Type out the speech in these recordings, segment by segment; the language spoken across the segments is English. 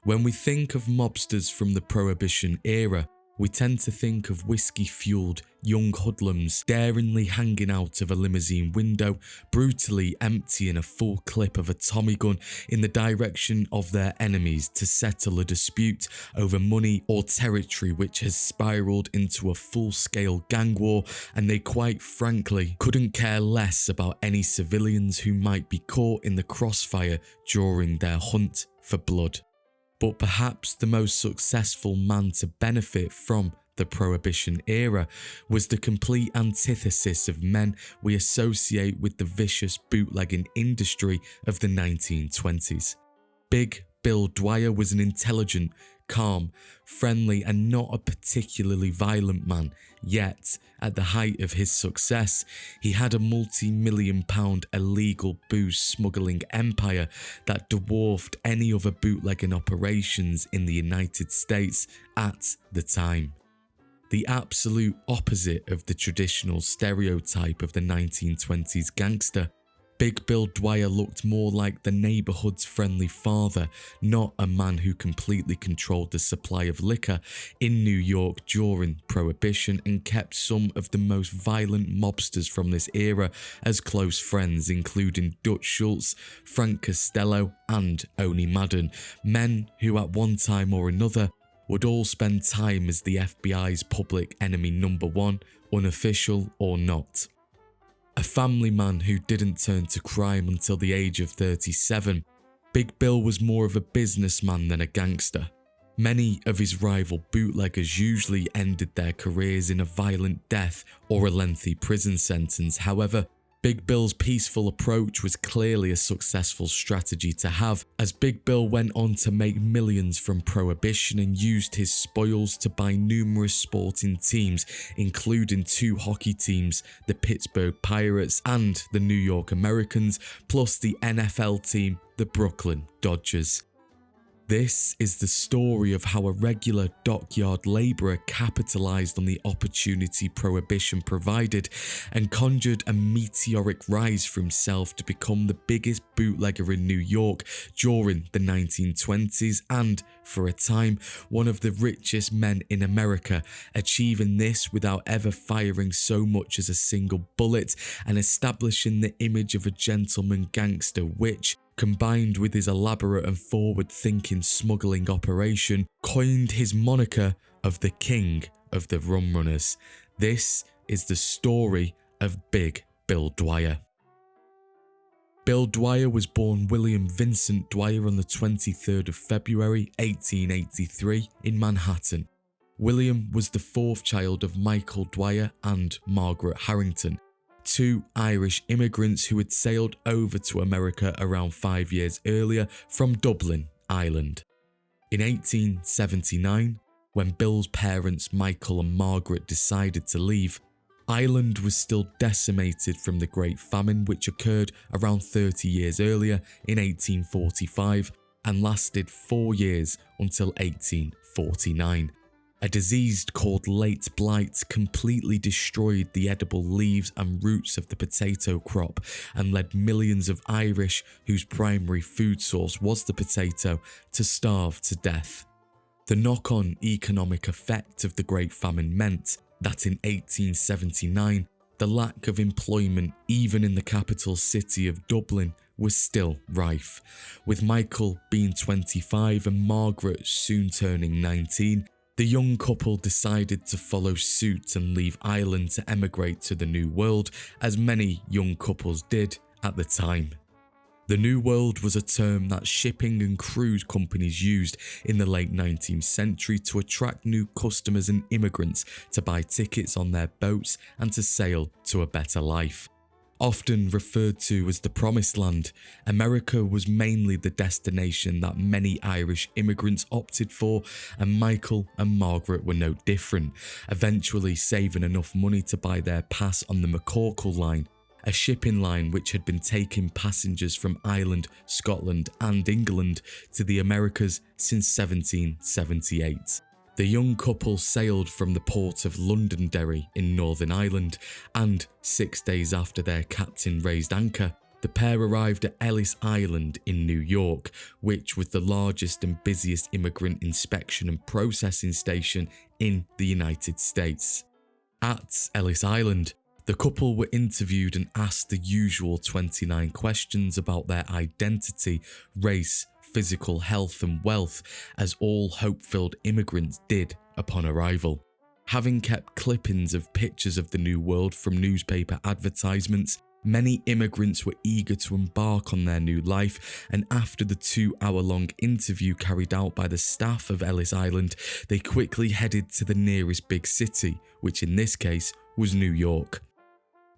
When we think of mobsters from the Prohibition era, we tend to think of whiskey-fueled young hoodlums daringly hanging out of a limousine window, brutally emptying a full clip of a Tommy gun in the direction of their enemies to settle a dispute over money or territory, which has spiralled into a full-scale gang war, and they quite frankly couldn't care less about any civilians who might be caught in the crossfire during their hunt for blood. But perhaps the most successful man to benefit from the Prohibition era was the complete antithesis of men we associate with the vicious bootlegging industry of the 1920s. Big Bill Dwyer was an intelligent, calm, friendly and not a particularly violent man, yet at the height of his success, he had a multi-million-pound illegal booze smuggling empire that dwarfed any other bootlegging operations in the United States at the time. The absolute opposite of the traditional stereotype of the 1920s gangster, Big Bill Dwyer looked more like the neighbourhood's friendly father, not a man who completely controlled the supply of liquor in New York during Prohibition and kept some of the most violent mobsters from this era as close friends, including Dutch Schultz, Frank Costello and Owney Madden, men who at one time or another would all spend time as the FBI's public enemy number one, unofficial or not. A family man who didn't turn to crime until the age of 37, Big Bill was more of a businessman than a gangster. Many of his rival bootleggers usually ended their careers in a violent death or a lengthy prison sentence. However, Big Bill's peaceful approach was clearly a successful strategy to have, as Big Bill went on to make millions from Prohibition and used his spoils to buy numerous sporting teams, including 2 hockey teams, the Pittsburgh Pirates and the New York Americans, plus the NFL team, the Brooklyn Dodgers. This is the story of how a regular dockyard labourer capitalised on the opportunity Prohibition provided and conjured a meteoric rise for himself to become the biggest bootlegger in New York during the 1920s and, for a time, one of the richest men in America, achieving this without ever firing so much as a single bullet and establishing the image of a gentleman gangster which, combined with his elaborate and forward-thinking smuggling operation, coined his moniker of the King of the Rum Runners. This is the story of Big Bill Dwyer. Bill Dwyer was born William Vincent Dwyer on the 23rd of February 1883 in Manhattan. William was the 4th child of Michael Dwyer and Margaret Harrington, 2 Irish immigrants who had sailed over to America around 5 years earlier from Dublin, Ireland. In 1879, when Bill's parents Michael and Margaret decided to leave, Ireland was still decimated from the Great Famine, which occurred around 30 years earlier in 1845 and lasted 4 years until 1849. A disease called late blight completely destroyed the edible leaves and roots of the potato crop and led millions of Irish, whose primary food source was the potato, to starve to death. The knock-on economic effect of the Great Famine meant that in 1879, the lack of employment even in the capital city of Dublin was still rife. With Michael being 25 and Margaret soon turning 19, the young couple decided to follow suit and leave Ireland to emigrate to the New World, as many young couples did at the time. The New World was a term that shipping and cruise companies used in the late 19th century to attract new customers and immigrants to buy tickets on their boats and to sail to a better life. Often referred to as the Promised Land, America was mainly the destination that many Irish immigrants opted for, and Michael and Margaret were no different, eventually saving enough money to buy their pass on the McCorkle line, a shipping line which had been taking passengers from Ireland, Scotland and England to the Americas since 1778. The young couple sailed from the port of Londonderry in Northern Ireland, and 6 days after their captain raised anchor, The pair arrived at Ellis Island in New York, which was the largest and busiest immigrant inspection and processing station in the United States. At Ellis Island, the couple were interviewed and asked the usual 29 questions about their identity, race, physical health and wealth, as all hope-filled immigrants did upon arrival. Having kept clippings of pictures of the New World from newspaper advertisements, many immigrants were eager to embark on their new life, and after the 2-hour-long interview carried out by the staff of Ellis Island, they quickly headed to the nearest big city, which in this case was New York.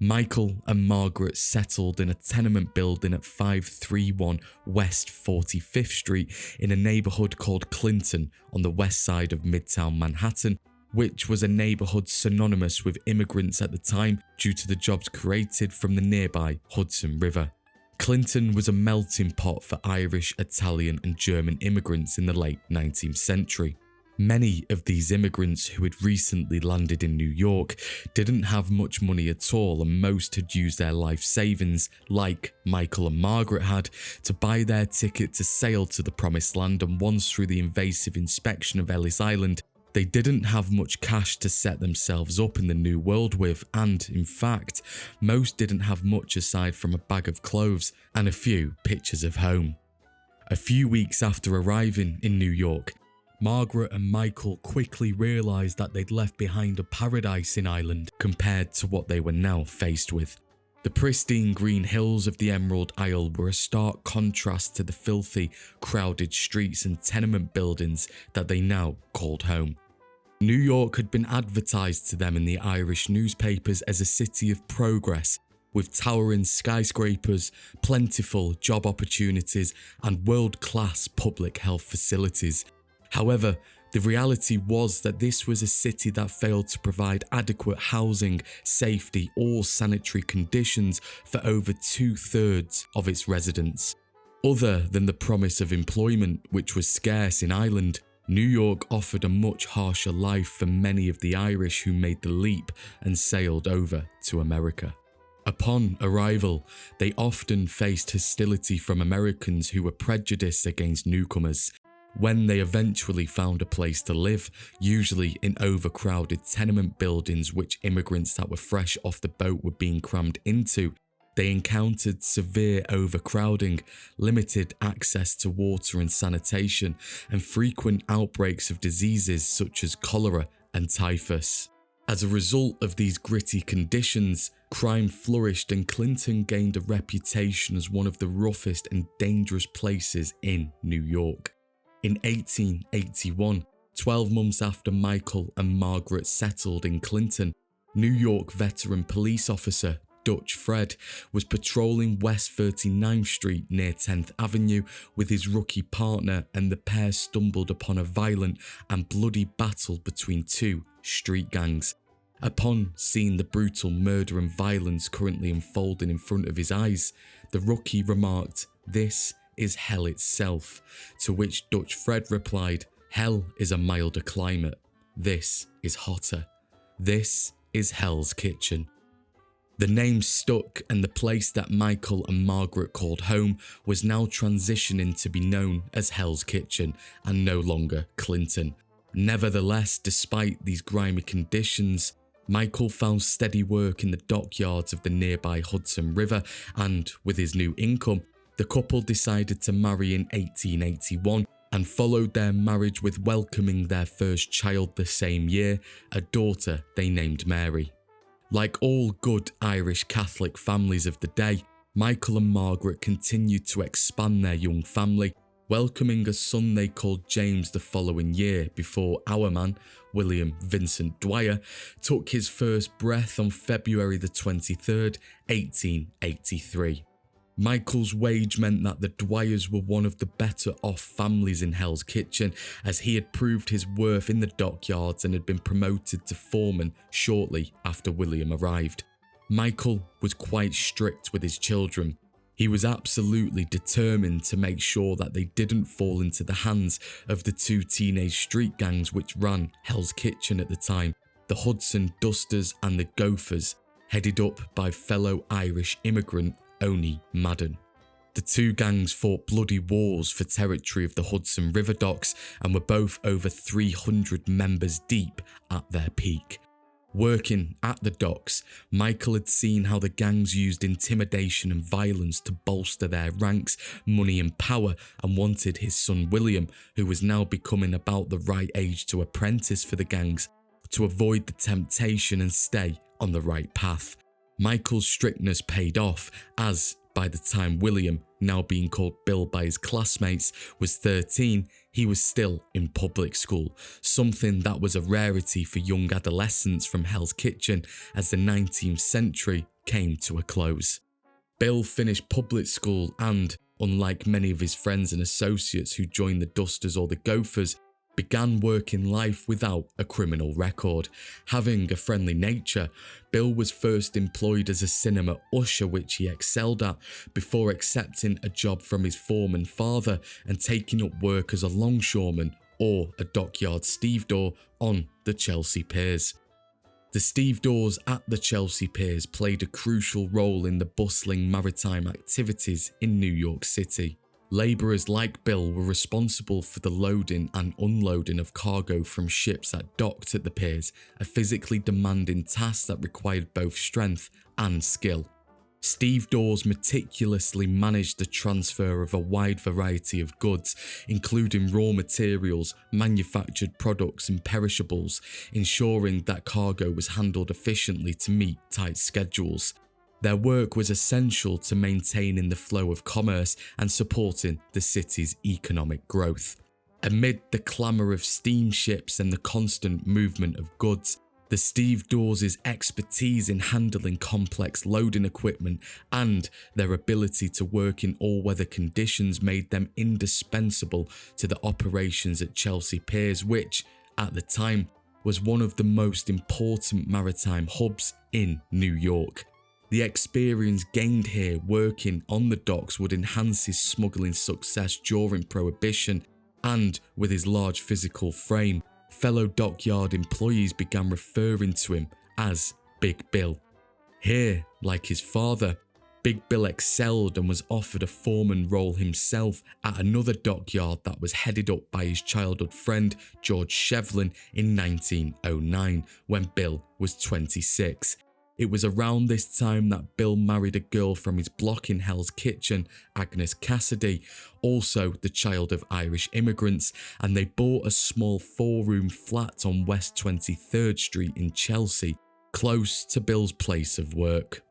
Michael and Margaret settled in a tenement building at 531 West 45th Street in a neighborhood called Clinton on the west side of Midtown Manhattan, which was a neighborhood synonymous with immigrants at the time due to the jobs created from the nearby Hudson River. Clinton was a melting pot for Irish, Italian and German immigrants in the late 19th century. Many of these immigrants who had recently landed in New York didn't have much money at all, and most had used their life savings, like Michael and Margaret had, to buy their ticket to sail to the Promised Land, and once through the invasive inspection of Ellis Island, they didn't have much cash to set themselves up in the new world with, and in fact, most didn't have much aside from a bag of clothes and a few pictures of home. A few weeks after arriving in New York, Margaret and Michael quickly realised that they'd left behind a paradise in Ireland compared to what they were now faced with. The pristine green hills of the Emerald Isle were a stark contrast to the filthy, crowded streets and tenement buildings that they now called home. New York had been advertised to them in the Irish newspapers as a city of progress, with towering skyscrapers, plentiful job opportunities, and world-class public health facilities. However, the reality was that this was a city that failed to provide adequate housing, safety, or sanitary conditions for over 2/3 of its residents. Other than the promise of employment, which was scarce in Ireland, New York offered a much harsher life for many of the Irish who made the leap and sailed over to America. Upon arrival, they often faced hostility from Americans who were prejudiced against newcomers. When they eventually found a place to live, usually in overcrowded tenement buildings which immigrants that were fresh off the boat were being crammed into, they encountered severe overcrowding, limited access to water and sanitation, and frequent outbreaks of diseases such as cholera and typhus. As a result of these gritty conditions, crime flourished and Clinton gained a reputation as one of the roughest and dangerous places in New York. In 1881, 12 months after Michael and Margaret settled in Clinton, New York veteran police officer Dutch Fred was patrolling West 39th Street near 10th Avenue with his rookie partner, and the pair stumbled upon a violent and bloody battle between two street gangs. Upon seeing the brutal murder and violence currently unfolding in front of his eyes, the rookie remarked, "This is hell itself," to which Dutch Fred replied, "Hell is a milder climate. This is hotter. This is Hell's Kitchen." The name stuck, and the place that Michael and Margaret called home was now transitioning to be known as Hell's Kitchen and no longer Clinton. Nevertheless, despite these grimy conditions, Michael found steady work in the dockyards of the nearby Hudson River, and with his new income, the couple decided to marry in 1881 and followed their marriage with welcoming their first child the same year, a daughter they named Mary. Like all good Irish Catholic families of the day, Michael and Margaret continued to expand their young family, welcoming a son they called James the following year before our man, William Vincent Dwyer, took his first breath on February the 23rd, 1883. Michael's wage meant that the Dwyers were one of the better off families in Hell's Kitchen, as he had proved his worth in the dockyards and had been promoted to foreman shortly after William arrived. Michael was quite strict with his children. He was absolutely determined to make sure that they didn't fall into the hands of the two teenage street gangs which ran Hell's Kitchen at the time, the Hudson Dusters and the Gophers, headed up by fellow Irish immigrant Owney Madden. The two gangs fought bloody wars for territory of the Hudson River docks and were both over 300 members deep at their peak. Working at the docks, Michael had seen how the gangs used intimidation and violence to bolster their ranks, money and power, and wanted his son William, who was now becoming about the right age to apprentice for the gangs, to avoid the temptation and stay on the right path. Michael's strictness paid off as, by the time William, now being called Bill by his classmates, was 13, he was still in public school, something that was a rarity for young adolescents from Hell's Kitchen as the 19th century came to a close. Bill finished public school and, unlike many of his friends and associates who joined the Dusters or the Gophers, began working life without a criminal record. Having a friendly nature, Bill was first employed as a cinema usher, which he excelled at, before accepting a job from his foreman father and taking up work as a longshoreman or a dockyard stevedore on the Chelsea piers. The stevedores at the Chelsea piers played a crucial role in the bustling maritime activities in New York City. Labourers like Bill were responsible for the loading and unloading of cargo from ships that docked at the piers, a physically demanding task that required both strength and skill. Stevedores meticulously managed the transfer of a wide variety of goods, including raw materials, manufactured products and perishables, ensuring that cargo was handled efficiently to meet tight schedules. Their work was essential to maintaining the flow of commerce and supporting the city's economic growth. Amid the clamour of steamships and the constant movement of goods, the stevedores' expertise in handling complex loading equipment and their ability to work in all-weather conditions made them indispensable to the operations at Chelsea Piers, which, at the time, was one of the most important maritime hubs in New York. The experience gained here working on the docks would enhance his smuggling success during Prohibition, and with his large physical frame, fellow dockyard employees began referring to him as Big Bill. Here, like his father, Big Bill excelled and was offered a foreman role himself at another dockyard that was headed up by his childhood friend George Shevlin in 1909, when Bill was 26. It was around this time that Bill married a girl from his block in Hell's Kitchen, Agnes Cassidy, also the child of Irish immigrants, and they bought a small 4-room flat on West 23rd Street in Chelsea, close to Bill's place of work.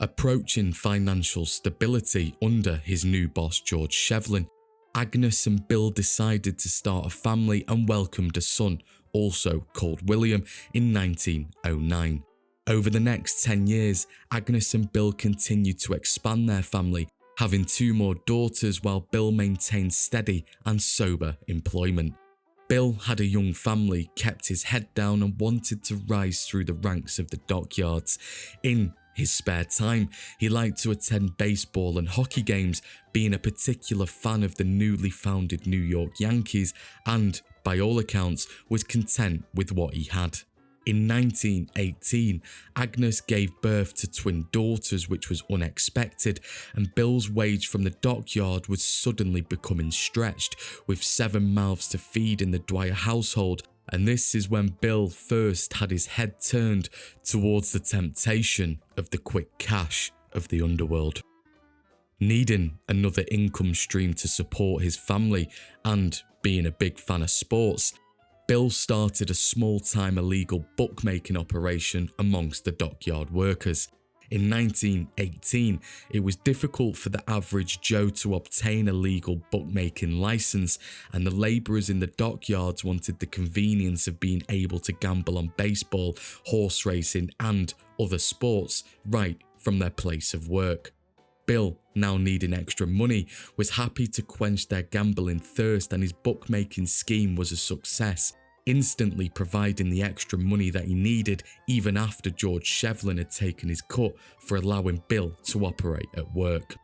Approaching financial stability under his new boss George Shevlin, Agnes and Bill decided to start a family and welcomed a son, also called William, in 1909. Over the next 10 years, Agnes and Bill continued to expand their family, having 2 more daughters while Bill maintained steady and sober employment. Bill had a young family, kept his head down and wanted to rise through the ranks of the dockyards. In his spare time, he liked to attend baseball and hockey games, being a particular fan of the newly founded New York Yankees and, by all accounts, was content with what he had. In 1918, Agnes gave birth to twin daughters, which was unexpected, and Bill's wage from the dockyard was suddenly becoming stretched, with 7 mouths to feed in the DWYER household, and this is when Bill first had his head turned towards the temptation of the quick cash of the underworld. Needing another income stream to support his family and being a big fan of sports, Bill started a small-time illegal bookmaking operation amongst the dockyard workers. In 1918, it was difficult for the average Joe to obtain a legal bookmaking license, and the labourers in the dockyards wanted the convenience of being able to gamble on baseball, horse racing and other sports right from their place of work. Bill, now needing extra money, was happy to quench their gambling thirst, and his bookmaking scheme was a success, instantly providing the extra money that he needed even after George Shevlin had taken his cut for allowing Bill to operate at work.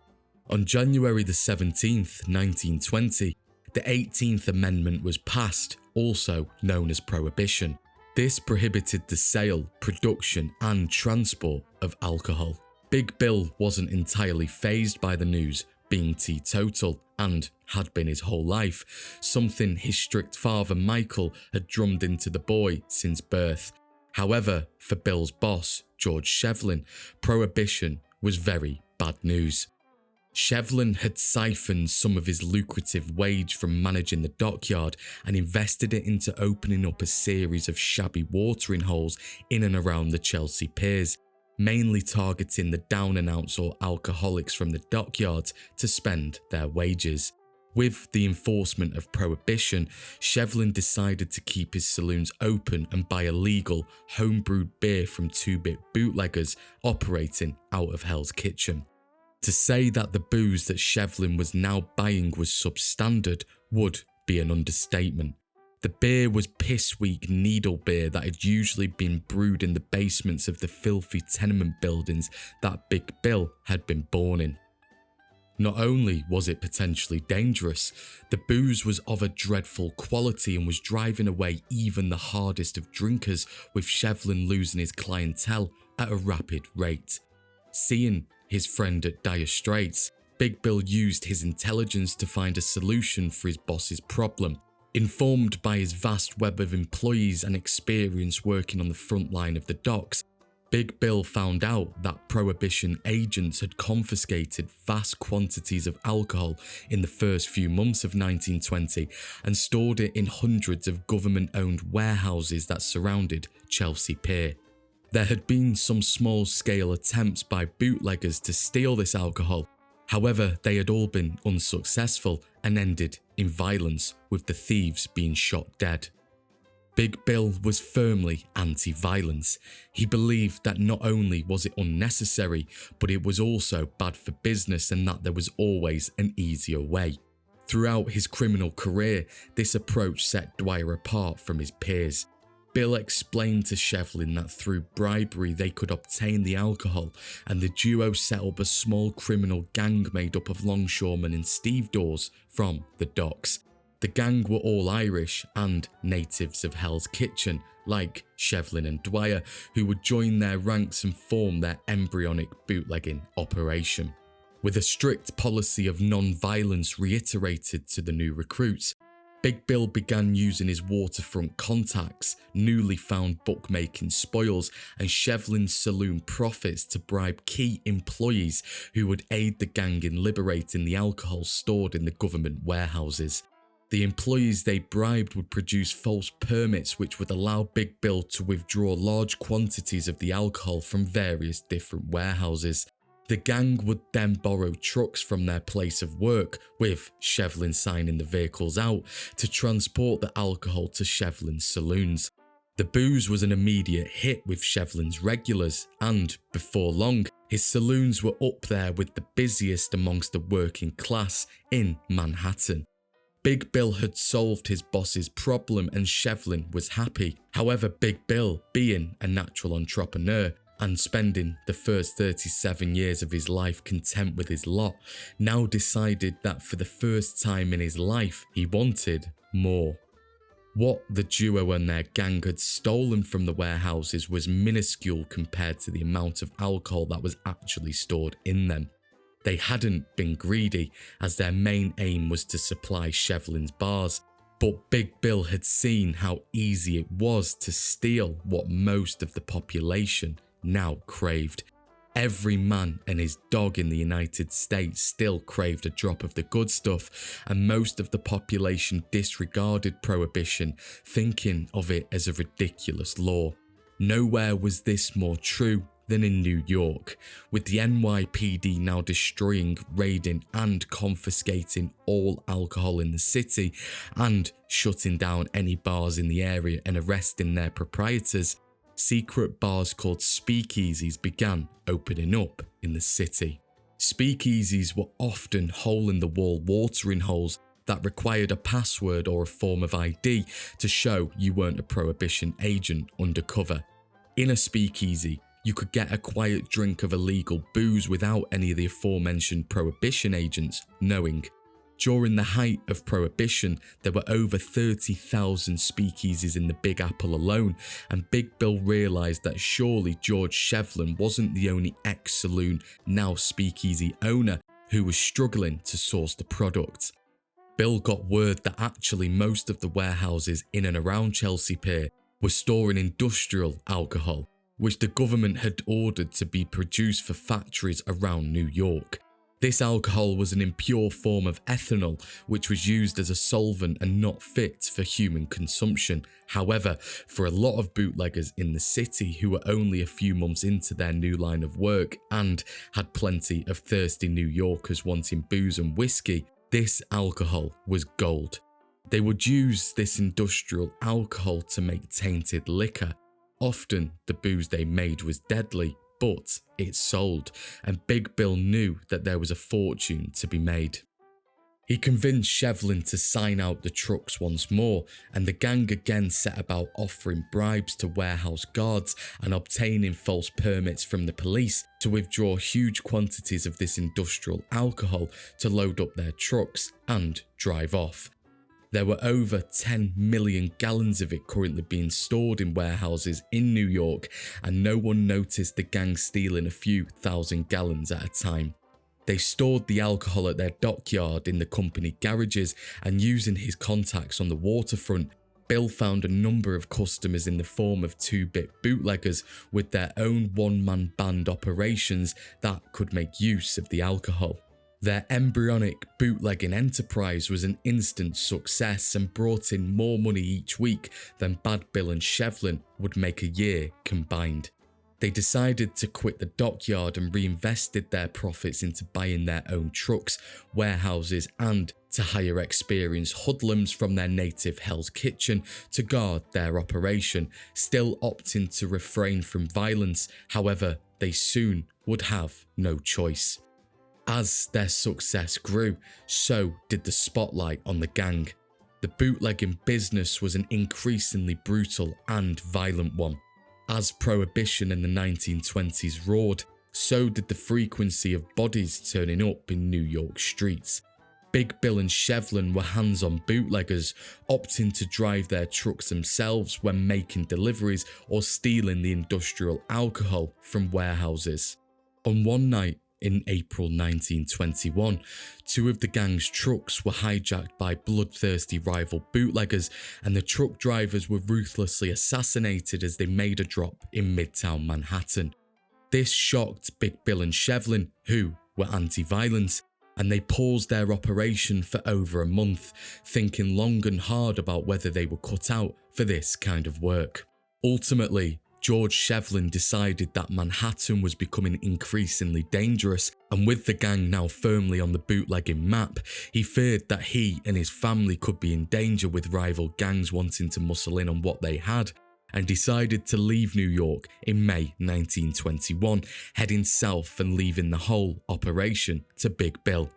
On January the 17th, 1920, the 18th Amendment was passed, also known as Prohibition. This prohibited the sale, production and transport of alcohol. Big Bill wasn't entirely fazed by the news, being teetotal, and had been his whole life, something his strict father Michael had drummed into the boy since birth. However, for Bill's boss, George Shevlin, prohibition was very bad news. Shevlin had siphoned some of his lucrative wage from managing the dockyard and invested it into opening up a series of shabby watering holes in and around the Chelsea piers, mainly targeting the down and outs or alcoholics from the dockyards to spend their wages. With the enforcement of prohibition, Shevlin decided to keep his saloons open and buy illegal, homebrewed beer from 2-bit bootleggers operating out of Hell's Kitchen. To say that the booze that Shevlin was now buying was substandard would be an understatement. The beer was piss-weak needle beer that had usually been brewed in the basements of the filthy tenement buildings that Big Bill had been born in. Not only was it potentially dangerous, the booze was of a dreadful quality and was driving away even the hardest of drinkers, with Shevlin losing his clientele at a rapid rate. Seeing his friend at dire straits, Big Bill used his intelligence to find a solution for his boss's problem. Informed by his vast web of employees and experience working on the front line of the docks, Big Bill found out that prohibition agents had confiscated vast quantities of alcohol in the first few months of 1920 and stored it in hundreds of government-owned warehouses that surrounded Chelsea Pier. There had been some small-scale attempts by bootleggers to steal this alcohol. However, they had all been unsuccessful and ended in violence, with the thieves being shot dead. Big Bill was firmly anti-violence. He believed that not only was it unnecessary, but it was also bad for business and that there was always an easier way. Throughout his criminal career, this approach set Dwyer apart from his peers. Bill explained to Shevlin that through bribery they could obtain the alcohol, and the duo set up a small criminal gang made up of longshoremen and stevedores from the docks. The gang were all Irish and natives of Hell's Kitchen, like Shevlin and Dwyer, who would join their ranks and form their embryonic bootlegging operation. With a strict policy of non-violence reiterated to the new recruits, Big Bill began using his waterfront contacts, newly found bookmaking spoils, and Shevlin's saloon profits to bribe key employees who would aid the gang in liberating the alcohol stored in the government warehouses. The employees they bribed would produce false permits which would allow Big Bill to withdraw large quantities of the alcohol from various different warehouses. The gang would then borrow trucks from their place of work, with Shevlin signing the vehicles out, to transport the alcohol to Shevlin's saloons. The booze was an immediate hit with Shevlin's regulars, and before long, his saloons were up there with the busiest amongst the working class in Manhattan. Big Bill had solved his boss's problem and Shevlin was happy. However, Big Bill, being a natural entrepreneur, and spending the first 37 years of his life content with his lot, now decided that for the first time in his life he wanted more. What the duo and their gang had stolen from the warehouses was minuscule compared to the amount of alcohol that was actually stored in them. They hadn't been greedy, as their main aim was to supply Shevlin's bars, but Big Bill had seen how easy it was to steal what most of the population now craved. Every man and his dog in the United States still craved a drop of the good stuff, and most of the population disregarded prohibition, thinking of it as a ridiculous law. Nowhere was this more true than in New York, with the NYPD now destroying, raiding and confiscating all alcohol in the city and shutting down any bars in the area and arresting their proprietors. Secret bars called speakeasies began opening up in the city. Speakeasies were often hole-in-the-wall watering holes that required a password or a form of ID to show you weren't a prohibition agent undercover. In a speakeasy, you could get a quiet drink of illegal booze without any of the aforementioned prohibition agents knowing. During the height of Prohibition, there were over 30,000 speakeasies in the Big Apple alone, and Big Bill realised that surely George Shevlin wasn't the only ex-saloon, now speakeasy owner who was struggling to source the product. Bill got word that actually most of the warehouses in and around Chelsea Pier were storing industrial alcohol, which the government had ordered to be produced for factories around New York. This alcohol was an impure form of ethanol, which was used as a solvent and not fit for human consumption. However, for a lot of bootleggers in the city who were only a few months into their new line of work and had plenty of thirsty New Yorkers wanting booze and whiskey, this alcohol was gold. They would use this industrial alcohol to make tainted liquor. Often the booze they made was deadly, but it sold, and Big Bill knew that there was a fortune to be made. He convinced Shevlin to sign out the trucks once more, and the gang again set about offering bribes to warehouse guards and obtaining false permits from the police to withdraw huge quantities of this industrial alcohol to load up their trucks and drive off. There were over 10 million gallons of it currently being stored in warehouses in New York, and no one noticed the gang stealing a few thousand gallons at a time. They stored the alcohol at their dockyard in the company garages, and using his contacts on the waterfront, Bill found a number of customers in the form of 2-bit bootleggers with their own one-man band operations that could make use of the alcohol. Their embryonic bootlegging enterprise was an instant success and brought in more money each week than Bad Bill and Shevlin would make a year combined. They decided to quit the dockyard and reinvested their profits into buying their own trucks, warehouses, and to hire experienced hoodlums from their native Hell's Kitchen to guard their operation, still opting to refrain from violence. However, they soon would have no choice. As their success grew, so did the spotlight on the gang. The bootlegging business was an increasingly brutal and violent one. As Prohibition in the 1920s roared, so did the frequency of bodies turning up in New York streets. Big Bill and Shevlin were hands-on bootleggers, opting to drive their trucks themselves when making deliveries or stealing the industrial alcohol from warehouses. On one night, in April 1921, 2 of the gang's trucks were hijacked by bloodthirsty rival bootleggers, and the truck drivers were ruthlessly assassinated as they made a drop in Midtown Manhattan. This shocked Big Bill and Shevlin, who were anti-violence, and they paused their operation for over a month, thinking long and hard about whether they were cut out for this kind of work. Ultimately, George Shevlin decided that Manhattan was becoming increasingly dangerous, and with the gang now firmly on the bootlegging map, he feared that he and his family could be in danger with rival gangs wanting to muscle in on what they had, and decided to leave New York in May 1921, heading south and leaving the whole operation to Big Bill.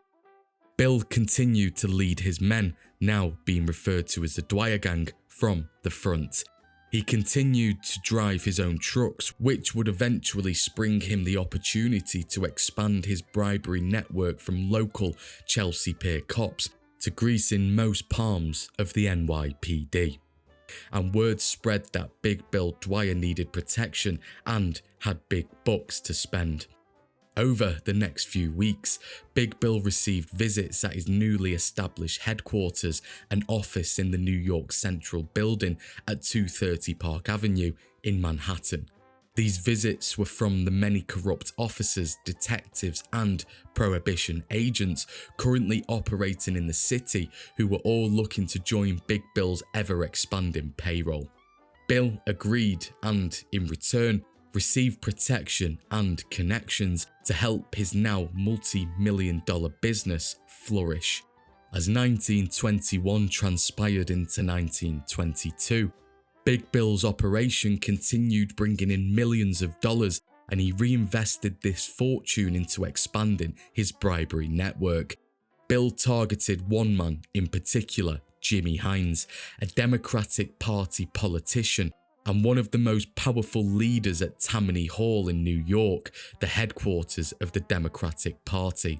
Bill continued to lead his men, now being referred to as the DWYER gang, from the front. He continued to drive his own trucks, which would eventually spring him the opportunity to expand his bribery network from local Chelsea Pier cops to greasing most palms of the NYPD. And word spread that Big Bill DWYER needed protection and had big bucks to spend. Over the next few weeks, Big Bill received visits at his newly established headquarters, an office in the New York Central Building at 230 Park Avenue in Manhattan. These visits were from the many corrupt officers, detectives, and Prohibition agents currently operating in the city who were all looking to join Big Bill's ever-expanding payroll. Bill agreed and, in return, received protection and connections to help his now multi-million-dollar business flourish. As 1921 transpired into 1922, Big Bill's operation continued bringing in millions of dollars, and he reinvested this fortune into expanding his bribery network. Bill targeted one man in particular, Jimmy Hines, a Democratic Party politician and one of the most powerful leaders at Tammany Hall in New York, the headquarters of the Democratic Party.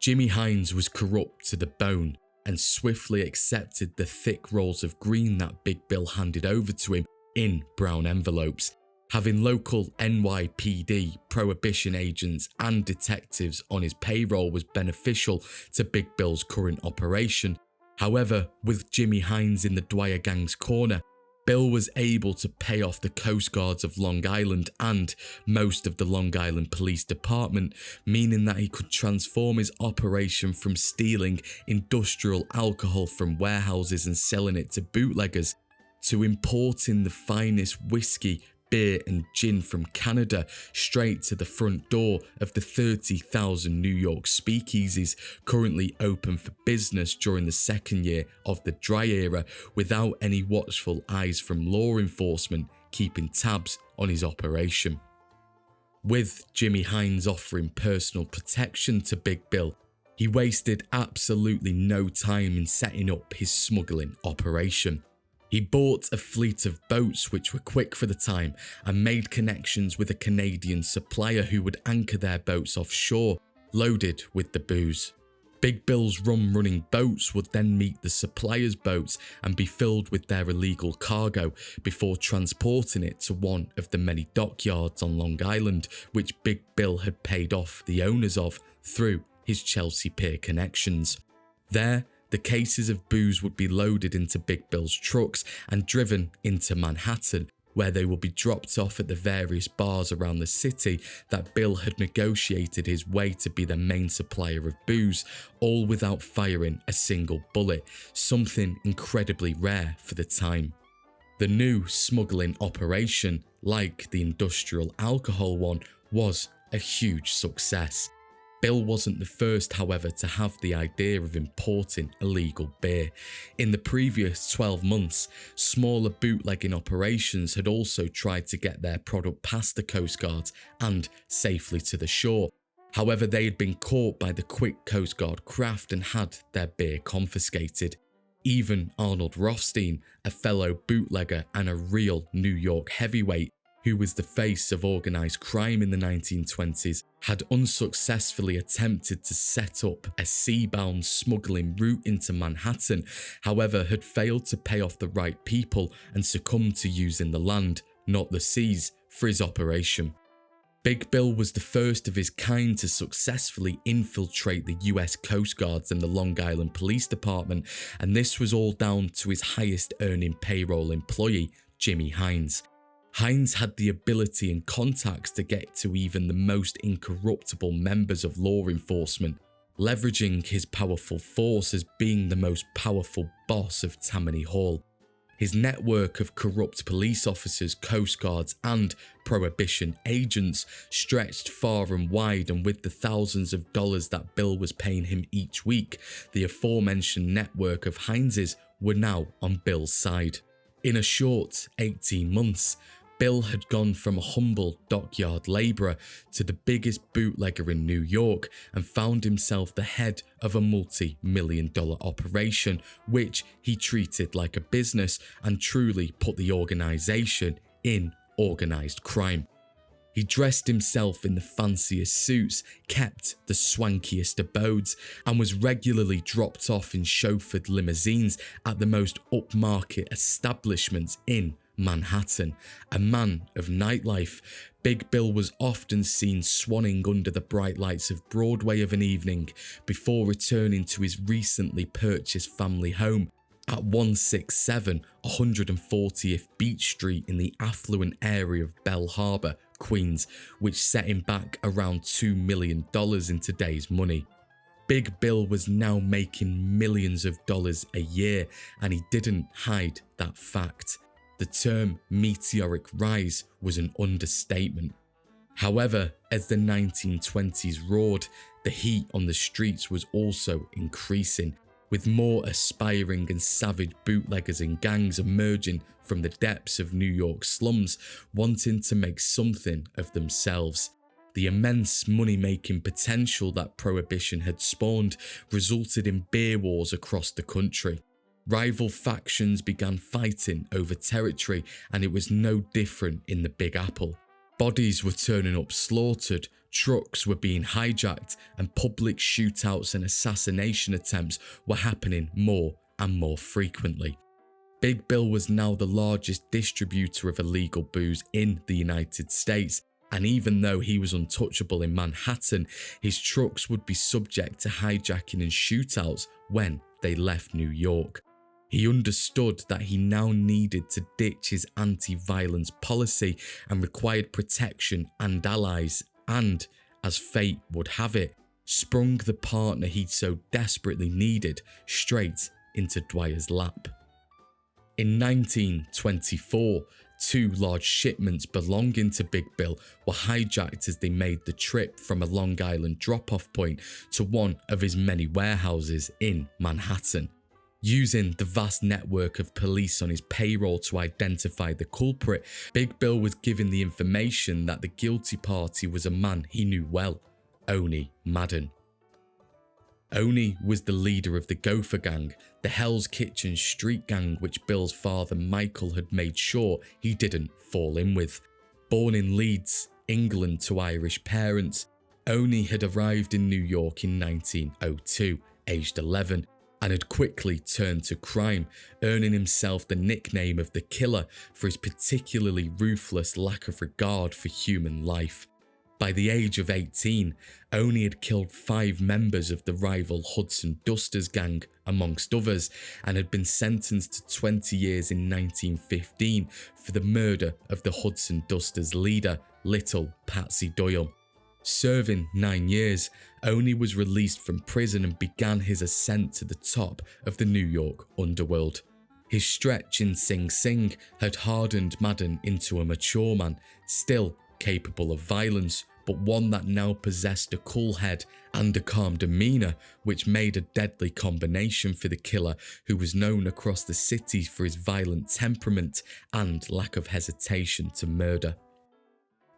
Jimmy Hines was corrupt to the bone and swiftly accepted the thick rolls of green that Big Bill handed over to him in brown envelopes. Having local NYPD, prohibition agents and detectives on his payroll was beneficial to Big Bill's current operation. However, with Jimmy Hines in the DWYER gang's corner, Bill was able to pay off the Coast Guards of Long Island and most of the Long Island Police Department, meaning that he could transform his operation from stealing industrial alcohol from warehouses and selling it to bootleggers to importing the finest whiskey, beer and gin from Canada straight to the front door of the 30,000 New York speakeasies currently open for business during the second year of the dry era, without any watchful eyes from law enforcement keeping tabs on his operation. With Jimmy Hines offering personal protection to Big Bill, he wasted absolutely no time in setting up his smuggling operation. He bought a fleet of boats which were quick for the time and made connections with a Canadian supplier who would anchor their boats offshore, loaded with the booze. Big Bill's rum-running boats would then meet the supplier's boats and be filled with their illegal cargo before transporting it to one of the many dockyards on Long Island, which Big Bill had paid off the owners of through his Chelsea Pier connections. There, the cases of booze would be loaded into Big Bill's trucks and driven into Manhattan, where they would be dropped off at the various bars around the city that Bill had negotiated his way to be the main supplier of booze, all without firing a single bullet, something incredibly rare for the time. The new smuggling operation, like the industrial alcohol one, was a huge success. Bill wasn't the first, however, to have the idea of importing illegal beer. In the previous 12 months, smaller bootlegging operations had also tried to get their product past the Coast Guards and safely to the shore. However, they had been caught by the quick Coast Guard craft and had their beer confiscated. Even Arnold Rothstein, a fellow bootlegger and a real New York heavyweight, who was the face of organised crime in the 1920s, had unsuccessfully attempted to set up a sea-bound smuggling route into Manhattan, however had failed to pay off the right people and succumbed to using the land, not the seas, for his operation. Big Bill was the first of his kind to successfully infiltrate the US Coast Guards and the Long Island Police Department, and this was all down to his highest earning payroll employee, Jimmy Hines. Hines had the ability and contacts to get to even the most incorruptible members of law enforcement, leveraging his powerful force as being the most powerful boss of Tammany Hall. His network of corrupt police officers, Coast Guards and prohibition agents stretched far and wide, and with the thousands of dollars that Bill was paying him each week, the aforementioned network of Hineses were now on Bill's side. In a short 18 months, Bill had gone from a humble dockyard labourer to the biggest bootlegger in New York and found himself the head of a multi-million-dollar operation, which he treated like a business and truly put the organisation in organised crime. He dressed himself in the fanciest suits, kept the swankiest abodes, and was regularly dropped off in chauffeured limousines at the most upmarket establishments in Manhattan. A man of nightlife, Big Bill was often seen swanning under the bright lights of Broadway of an evening before returning to his recently purchased family home at 167 140th Beach Street in the affluent area of Bell Harbor, Queens, which set him back around $2 million in today's money. Big Bill was now making millions of dollars a year, and he didn't hide that fact. The term meteoric rise was an understatement. However, as the 1920s roared, the heat on the streets was also increasing, with more aspiring and savage bootleggers and gangs emerging from the depths of New York slums, wanting to make something of themselves. The immense money-making potential that Prohibition had spawned resulted in beer wars across the country. Rival factions began fighting over territory, and it was no different in the Big Apple. Bodies were turning up slaughtered, trucks were being hijacked, and public shootouts and assassination attempts were happening more and more frequently. Big Bill was now the largest distributor of illegal booze in the United States, and even though he was untouchable in Manhattan, his trucks would be subject to hijacking and shootouts when they left New York. He understood that he now needed to ditch his anti-violence policy and required protection and allies, and, as fate would have it, sprung the partner he'd so desperately needed straight into DWYER's lap. In 1924, 2 large shipments belonging to Big Bill were hijacked as they made the trip from a Long Island drop-off point to one of his many warehouses in Manhattan. Using the vast network of police on his payroll to identify the culprit, Big Bill was given the information that the guilty party was a man he knew well, Owney Madden. Owney was the leader of the Gopher Gang, the Hell's Kitchen street gang which Bill's father Michael had made sure he didn't fall in with. Born in Leeds, England to Irish parents, Owney had arrived in New York in 1902, aged 11, and had quickly turned to crime, earning himself the nickname of the Killer for his particularly ruthless lack of regard for human life. By the age of 18, Owney had killed 5 members of the rival Hudson Dusters gang, amongst others, and had been sentenced to 20 years in 1915 for the murder of the Hudson Dusters leader, Little Patsy Doyle. Serving 9 years, Owney was released from prison and began his ascent to the top of the New York underworld. His stretch in Sing Sing had hardened Madden into a mature man, still capable of violence, but one that now possessed a cool head and a calm demeanour, which made a deadly combination for the killer who was known across the city for his violent temperament and lack of hesitation to murder.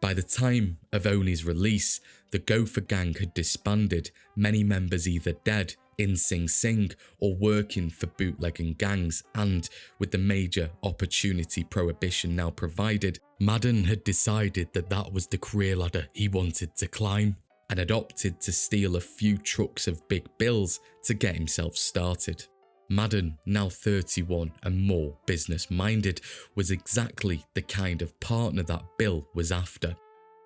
By the time of Owney's release, the Gopher Gang had disbanded, many members either dead in Sing Sing or working for bootlegging gangs, and with the major opportunity prohibition now provided, Madden had decided that that was the career ladder he wanted to climb, and had opted to steal a few trucks of Big Bill's to get himself started. Madden, now 31 and more business-minded, was exactly the kind of partner that Bill was after.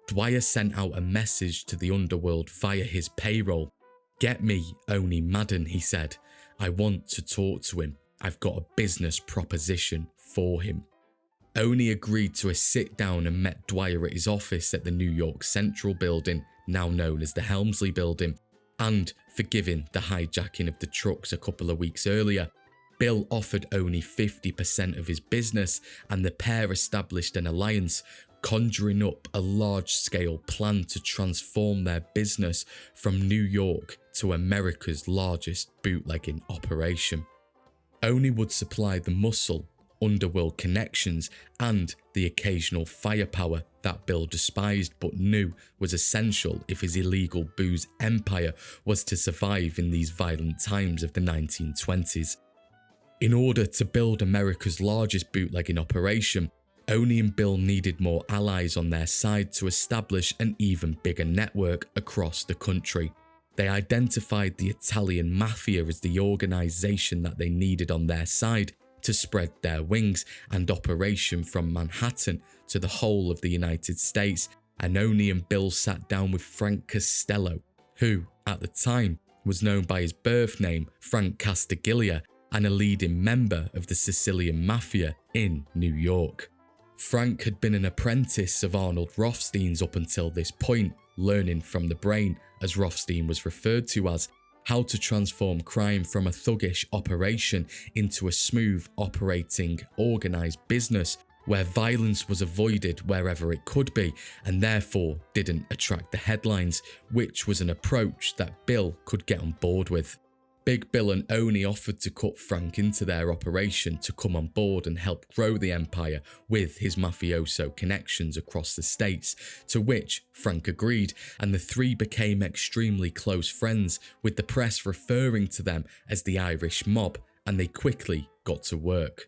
DWYER sent out a message to the underworld via his payroll. "Get me Owney Madden," he said. "I want to talk to him. I've got a business proposition for him." Owney agreed to a sit-down and met DWYER at his office at the New York Central Building, now known as the Helmsley Building, and forgiving the hijacking of the trucks a couple of weeks earlier. Bill offered Owney 50% of his business, and the pair established an alliance, conjuring up a large-scale plan to transform their business from New York to America's largest bootlegging operation. Owney would supply the muscle, underworld connections, and the occasional firepower that Bill despised but knew was essential if his illegal booze empire was to survive in these violent times of the 1920s. In order to build America's largest bootlegging operation, Owney and Bill needed more allies on their side to establish an even bigger network across the country. They identified the Italian Mafia as the organisation that they needed on their side to spread their wings and operation from Manhattan to the whole of the United States, and Owney and Bill sat down with Frank Costello, who, at the time, was known by his birth name, Frank Castagiglia, and a leading member of the Sicilian Mafia in New York. Frank had been an apprentice of Arnold Rothstein's up until this point, learning from the brain, as Rothstein was referred to as, how to transform crime from a thuggish operation into a smooth operating, organised business where violence was avoided wherever it could be and therefore didn't attract the headlines, which was an approach that Bill could get on board with. Big Bill and Owney offered to cut Frank into their operation to come on board and help grow the empire with his mafioso connections across the states, to which Frank agreed, and the three became extremely close friends, with the press referring to them as the Irish Mob, and they quickly got to work.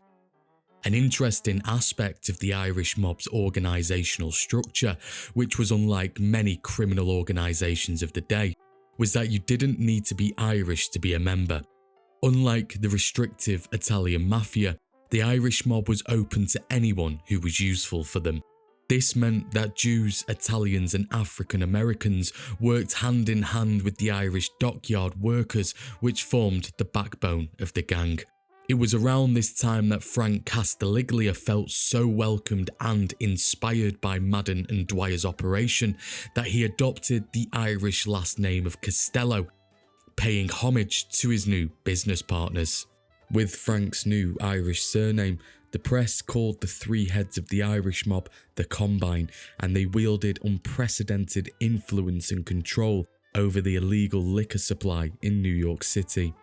An interesting aspect of the Irish mob's organisational structure, which was unlike many criminal organisations of the day, was that you didn't need to be Irish to be a member. Unlike the restrictive Italian mafia, the Irish mob was open to anyone who was useful for them. This meant that Jews, Italians and African Americans worked hand in hand with the Irish dockyard workers, which formed the backbone of the gang. It was around this time that Frank Castaliglia felt so welcomed and inspired by Madden and Dwyer's operation that he adopted the Irish last name of Costello, paying homage to his new business partners. With Frank's new Irish surname, the press called the three heads of the Irish mob the Combine, and they wielded unprecedented influence and control over the illegal liquor supply in New York City.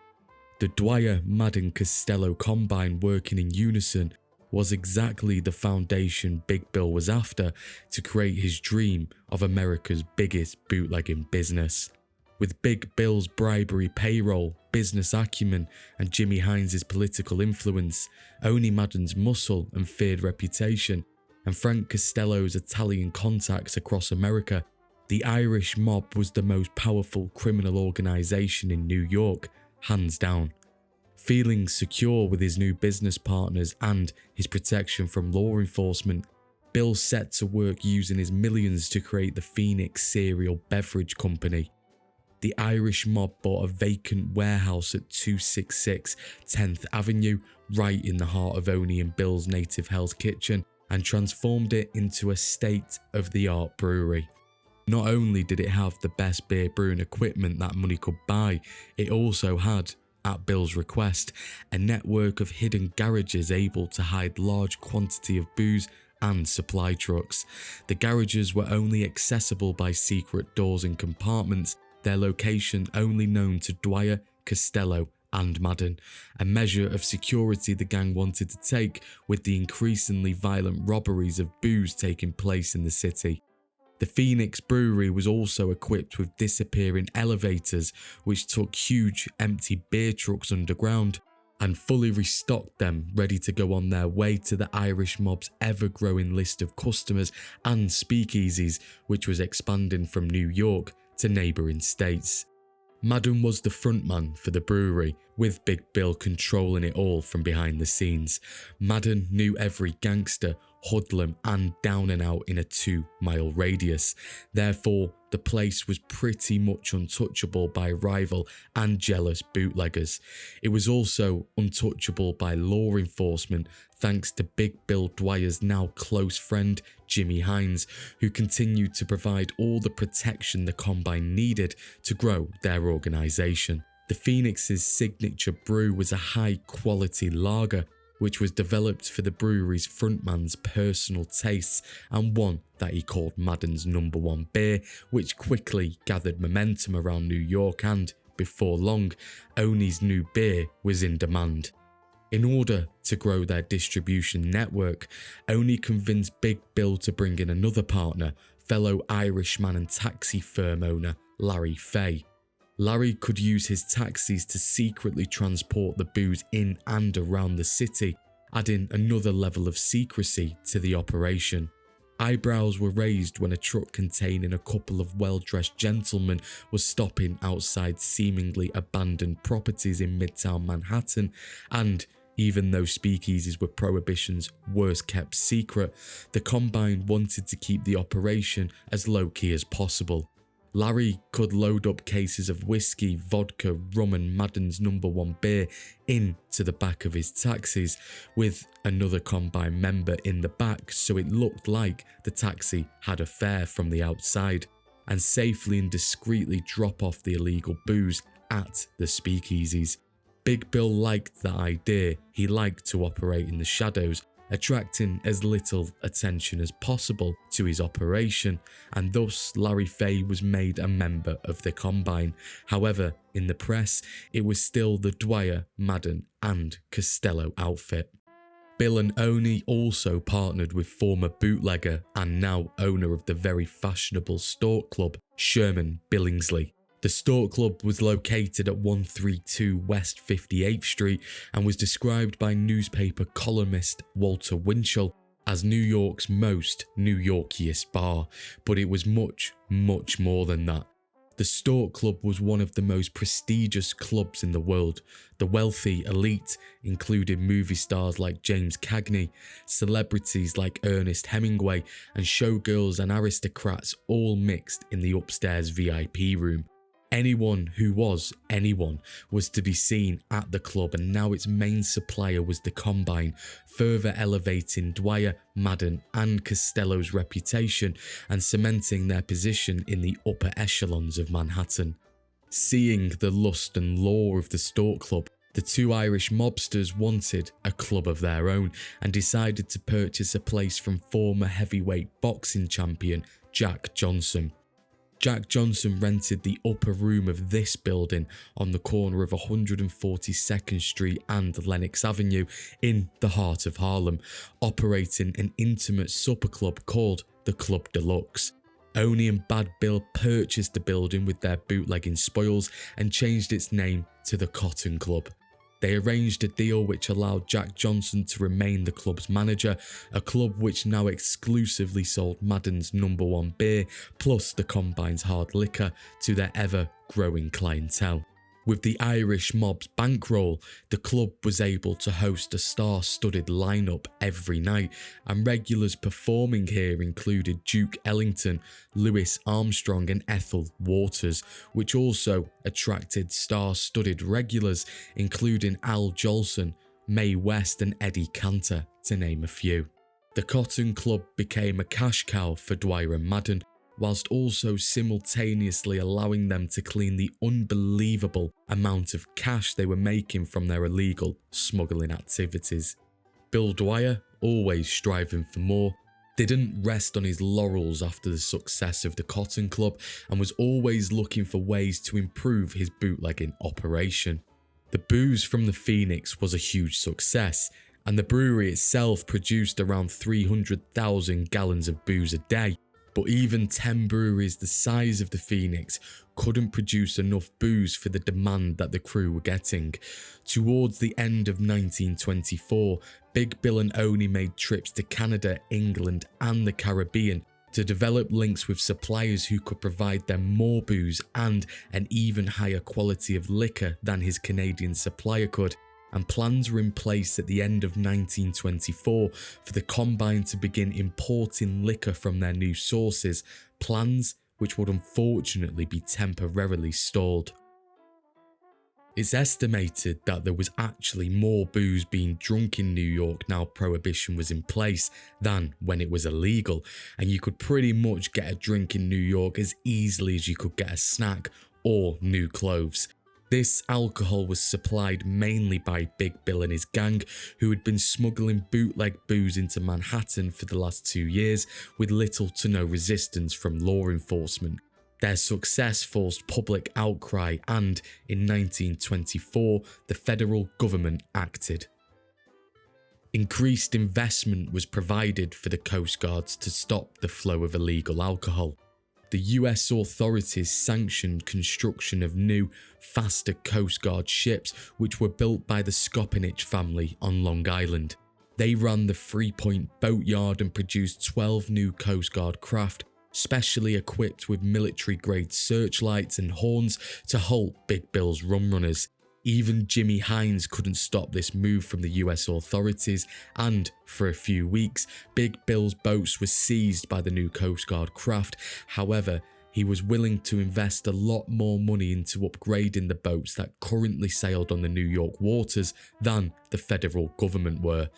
The Dwyer, Madden, Costello Combine working in unison was exactly the foundation Big Bill was after to create his dream of America's biggest bootlegging business. With Big Bill's bribery payroll, business acumen and Jimmy Hines' political influence, Owney Madden's muscle and feared reputation, and Frank Costello's Italian contacts across America, the Irish mob was the most powerful criminal organisation in New York, hands down. Feeling secure with his new business partners and his protection from law enforcement, Bill set to work using his millions to create the Phoenix Cereal Beverage Company. The Irish mob bought a vacant warehouse at 266 10th Avenue, right in the heart of Owney and Bill's native Hell's Kitchen, and transformed it into a state-of-the-art brewery. Not only did it have the best beer brewing equipment that money could buy, it also had, at Bill's request, a network of hidden garages able to hide large quantity of booze and supply trucks. The garages were only accessible by secret doors and compartments, their location only known to Dwyer, Costello and Madden, a measure of security the gang wanted to take with the increasingly violent robberies of booze taking place in the city. The Phoenix Brewery was also equipped with disappearing elevators which took huge empty beer trucks underground and fully restocked them, ready to go on their way to the Irish mob's ever-growing list of customers and speakeasies, which was expanding from New York to neighbouring states. Madden was the frontman for the brewery, with Big Bill controlling it all from behind the scenes. Madden knew every gangster, hoodlum and down and out in a 2-mile radius. Therefore, the place was pretty much untouchable by rival and jealous bootleggers. It was also untouchable by law enforcement thanks to Big Bill Dwyer's now close friend Jimmy Hines, who continued to provide all the protection the Combine needed to grow their organisation. The Phoenix's signature brew was a high-quality lager, which was developed for the brewery's frontman's personal tastes and one that he called Madden's #1 beer, which quickly gathered momentum around New York and, before long, Owney's new beer was in demand. In order to grow their distribution network, Owney convinced Big Bill to bring in another partner, fellow Irishman and taxi firm owner Larry Fay. Larry could use his taxis to secretly transport the booze in and around the city, adding another level of secrecy to the operation. Eyebrows were raised when a truck containing a couple of well-dressed gentlemen was stopping outside seemingly abandoned properties in Midtown Manhattan, and even though speakeasies were Prohibition's worst-kept secret, the Combine wanted to keep the operation as low-key as possible. Larry could load up cases of whiskey, vodka, rum and Madden's #1 beer into the back of his taxis, with another Combine member in the back so it looked like the taxi had a fare from the outside, and safely and discreetly drop off the illegal booze at the speakeasies. Big Bill liked that idea. He liked to operate in the shadows, attracting as little attention as possible to his operation, and thus Larry Fay was made a member of the Combine. However, in the press, it was still the Dwyer, Madden and Costello outfit. Bill and Owney also partnered with former bootlegger and now owner of the very fashionable Stalk Club, Sherman Billingsley. The Stork Club was located at 132 West 58th Street and was described by newspaper columnist Walter Winchell as New York's most New Yorkiest bar, but it was much, much more than that. The Stork Club was one of the most prestigious clubs in the world. The wealthy elite included movie stars like James Cagney, celebrities like Ernest Hemingway, and showgirls and aristocrats all mixed in the upstairs VIP room. Anyone who was anyone was to be seen at the club, and now its main supplier was the Combine, further elevating DWYER, Madden and Costello's reputation and cementing their position in the upper echelons of Manhattan. Seeing the lust and lure of the Stork Club, the two Irish mobsters wanted a club of their own and decided to purchase a place from former heavyweight boxing champion Jack Johnson. Jack Johnson rented the upper room of this building on the corner of 142nd Street and Lenox Avenue in the heart of Harlem, operating an intimate supper club called the Club Deluxe. Owney and Bad Bill purchased the building with their bootlegging spoils and changed its name to the Cotton Club. They arranged a deal which allowed Jack Johnson to remain the club's manager, a club which now exclusively sold Madden's #1 beer plus the Combine's hard liquor to their ever-growing clientele. With the Irish mob's bankroll, the club was able to host a star-studded lineup every night, and regulars performing here included Duke Ellington, Louis Armstrong and Ethel Waters, which also attracted star-studded regulars including Al Jolson, Mae West and Eddie Cantor, to name a few. The Cotton Club became a cash cow for DWYER and Madden, whilst also simultaneously allowing them to clean the unbelievable amount of cash they were making from their illegal smuggling activities. Bill DWYER, always striving for more, didn't rest on his laurels after the success of the Cotton Club and was always looking for ways to improve his bootlegging operation. The booze from the Phoenix was a huge success, and the brewery itself produced around 300,000 gallons of booze a day. But even 10 breweries the size of the Phoenix couldn't produce enough booze for the demand that the crew were getting. Towards the end of 1924, Big Bill and Owney made trips to Canada, England and the Caribbean to develop links with suppliers who could provide them more booze and an even higher quality of liquor than his Canadian supplier could. And plans were in place at the end of 1924 for the Combine to begin importing liquor from their new sources, plans which would unfortunately be temporarily stalled. It's estimated that there was actually more booze being drunk in New York now Prohibition was in place than when it was illegal, and you could pretty much get a drink in New York as easily as you could get a snack or new clothes. This alcohol was supplied mainly by Big Bill and his gang, who had been smuggling bootleg booze into Manhattan for the last 2 years with little to no resistance from law enforcement. Their success forced public outcry, and in 1924 the federal government acted. Increased investment was provided for the Coast Guards to stop the flow of illegal alcohol. The US authorities sanctioned construction of new, faster Coast Guard ships which were built by the Skopinich family on Long Island. They ran the Freepoint boatyard and produced 12 new Coast Guard craft, specially equipped with military-grade searchlights and horns to halt Big Bill's Rum Runners. Even Jimmy Hines couldn't stop this move from the US authorities, and for a few weeks, Big Bill's boats were seized by the new Coast Guard craft. However, he was willing to invest a lot more money into upgrading the boats that currently sailed on the New York waters than the federal government were.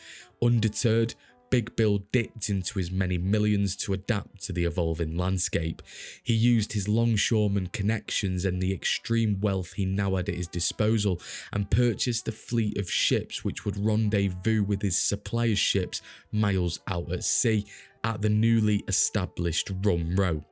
Undeterred, Big Bill dipped into his many millions to adapt to the evolving landscape. He used his longshoreman connections and the extreme wealth he now had at his disposal and purchased a fleet of ships which would rendezvous with his suppliers' ships miles out at sea at the newly established Rum Row.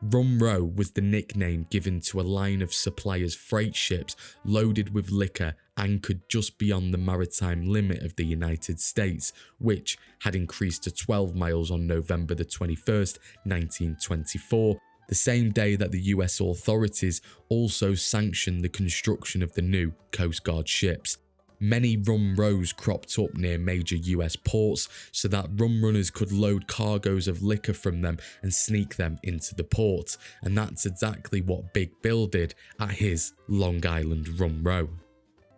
Rum Row was the nickname given to a line of suppliers' freight ships loaded with liquor anchored just beyond the maritime limit of the United States, which had increased to 12 miles on November the 21st, 1924, the same day that the US authorities also sanctioned the construction of the new Coast Guard ships. Many rum rows cropped up near major US ports so that rum runners could load cargoes of liquor from them and sneak them into the port, and that's exactly what Big Bill did at his Long Island rum row.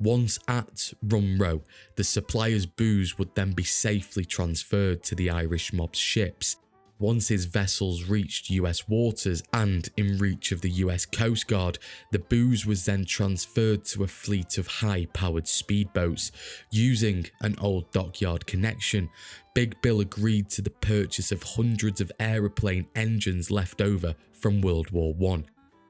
Once at Rum Row, the supplier's booze would then be safely transferred to the Irish mob's ships. Once his vessels reached US waters and in reach of the US Coast Guard, the booze was then transferred to a fleet of high-powered speedboats. Using an old dockyard connection, Big Bill agreed to the purchase of hundreds of aeroplane engines left over from World War I.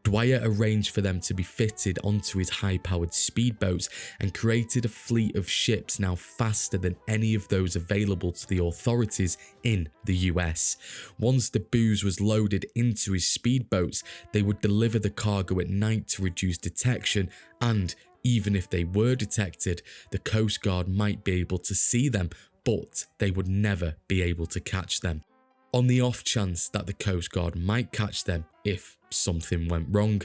DWYER arranged for them to be fitted onto his high-powered speedboats and created a fleet of ships now faster than any of those available to the authorities in the US. Once the booze was loaded into his speedboats, they would deliver the cargo at night to reduce detection, and even if they were detected, the Coast Guard might be able to see them, but they would never be able to catch them. On the off chance that the Coast Guard might catch them if something went wrong,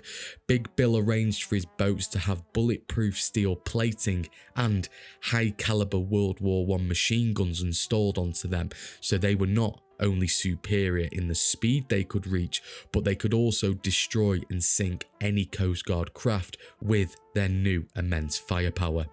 Big Bill arranged for his boats to have bulletproof steel plating and high-caliber World War I machine guns installed onto them, so they were not only superior in the speed they could reach, but they could also destroy and sink any Coast Guard craft with their new immense firepower.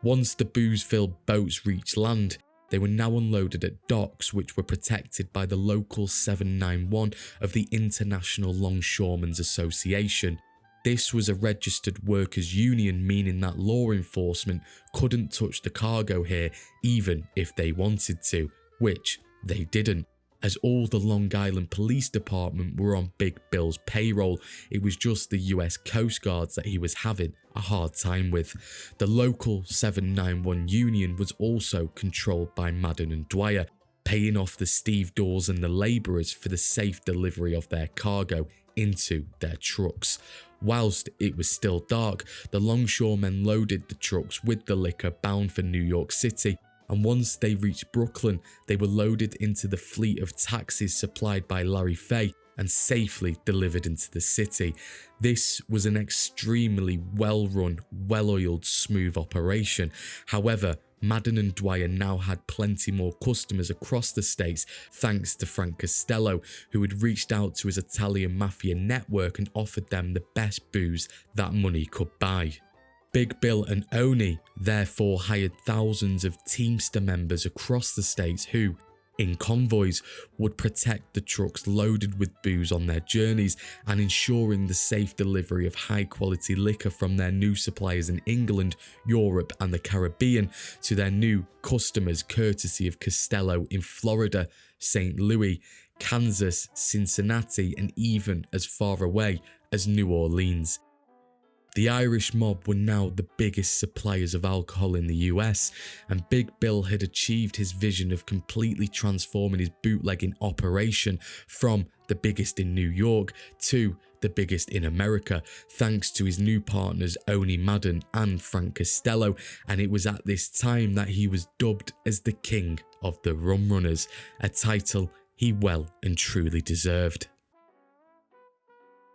Once the booze-filled boats reached land, they were now unloaded at docks which were protected by the local 791 of the International Longshoremen's Association. This was a registered workers' union, meaning that law enforcement couldn't touch the cargo here even if they wanted to, which they didn't. As all the Long Island Police Department were on Big Bill's payroll, it was just the US Coast Guards that he was having a hard time with. The local 791 union was also controlled by Madden and DWYER, paying off the stevedores and the labourers for the safe delivery of their cargo into their trucks. Whilst it was still dark, the longshoremen loaded the trucks with the liquor bound for New York City, and once they reached Brooklyn, they were loaded into the fleet of taxis supplied by Larry Fay and safely delivered into the city. This was an extremely well-run, well-oiled, smooth operation. However, Madden and DWYER now had plenty more customers across the states thanks to Frank Costello, who had reached out to his Italian mafia network and offered them the best booze that money could buy. Big Bill and Owney therefore hired thousands of Teamster members across the states who, in convoys, would protect the trucks loaded with booze on their journeys and ensuring the safe delivery of high-quality liquor from their new suppliers in England, Europe and the Caribbean to their new customers courtesy of Costello in Florida, St. Louis, Kansas, Cincinnati and even as far away as New Orleans. The Irish mob were now the biggest suppliers of alcohol in the US, and Big Bill had achieved his vision of completely transforming his bootlegging operation from the biggest in New York to the biggest in America, thanks to his new partners Owney Madden and Frank Costello, and it was at this time that he was dubbed as the King of the Rum Runners, a title he well and truly deserved.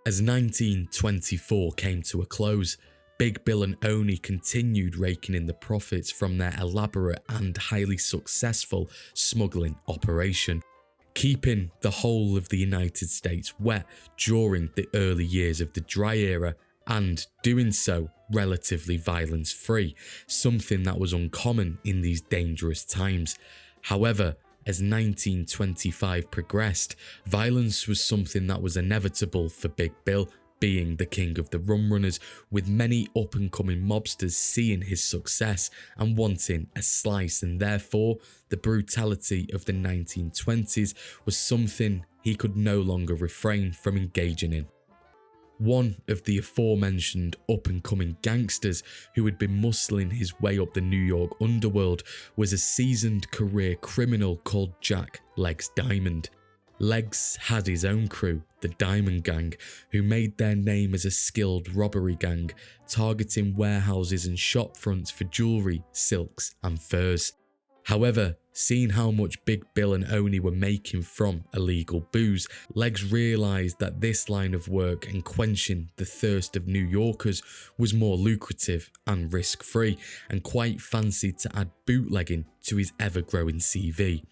As 1924 came to a close, Big Bill and Owney continued raking in the profits from their elaborate and highly successful smuggling operation, keeping the whole of the United States wet during the early years of the dry era and doing so relatively violence-free, something that was uncommon in these dangerous times. However, as 1925 progressed, violence was something that was inevitable for Big Bill, being the king of the Rum Runners, with many up-and-coming mobsters seeing his success and wanting a slice, and therefore the brutality of the 1920s was something he could no longer refrain from engaging in. One of the aforementioned up-and-coming gangsters who had been muscling his way up the New York underworld was a seasoned career criminal called Jack Legs Diamond. Legs had his own crew, the Diamond Gang, who made their name as a skilled robbery gang, targeting warehouses and shop fronts for jewellery, silks and furs. However, Seeing how much Big Bill and Owney were making from illegal booze, Legs realised that this line of work and quenching the thirst of New Yorkers was more lucrative and risk-free, and quite fancied to add bootlegging to his ever-growing CV.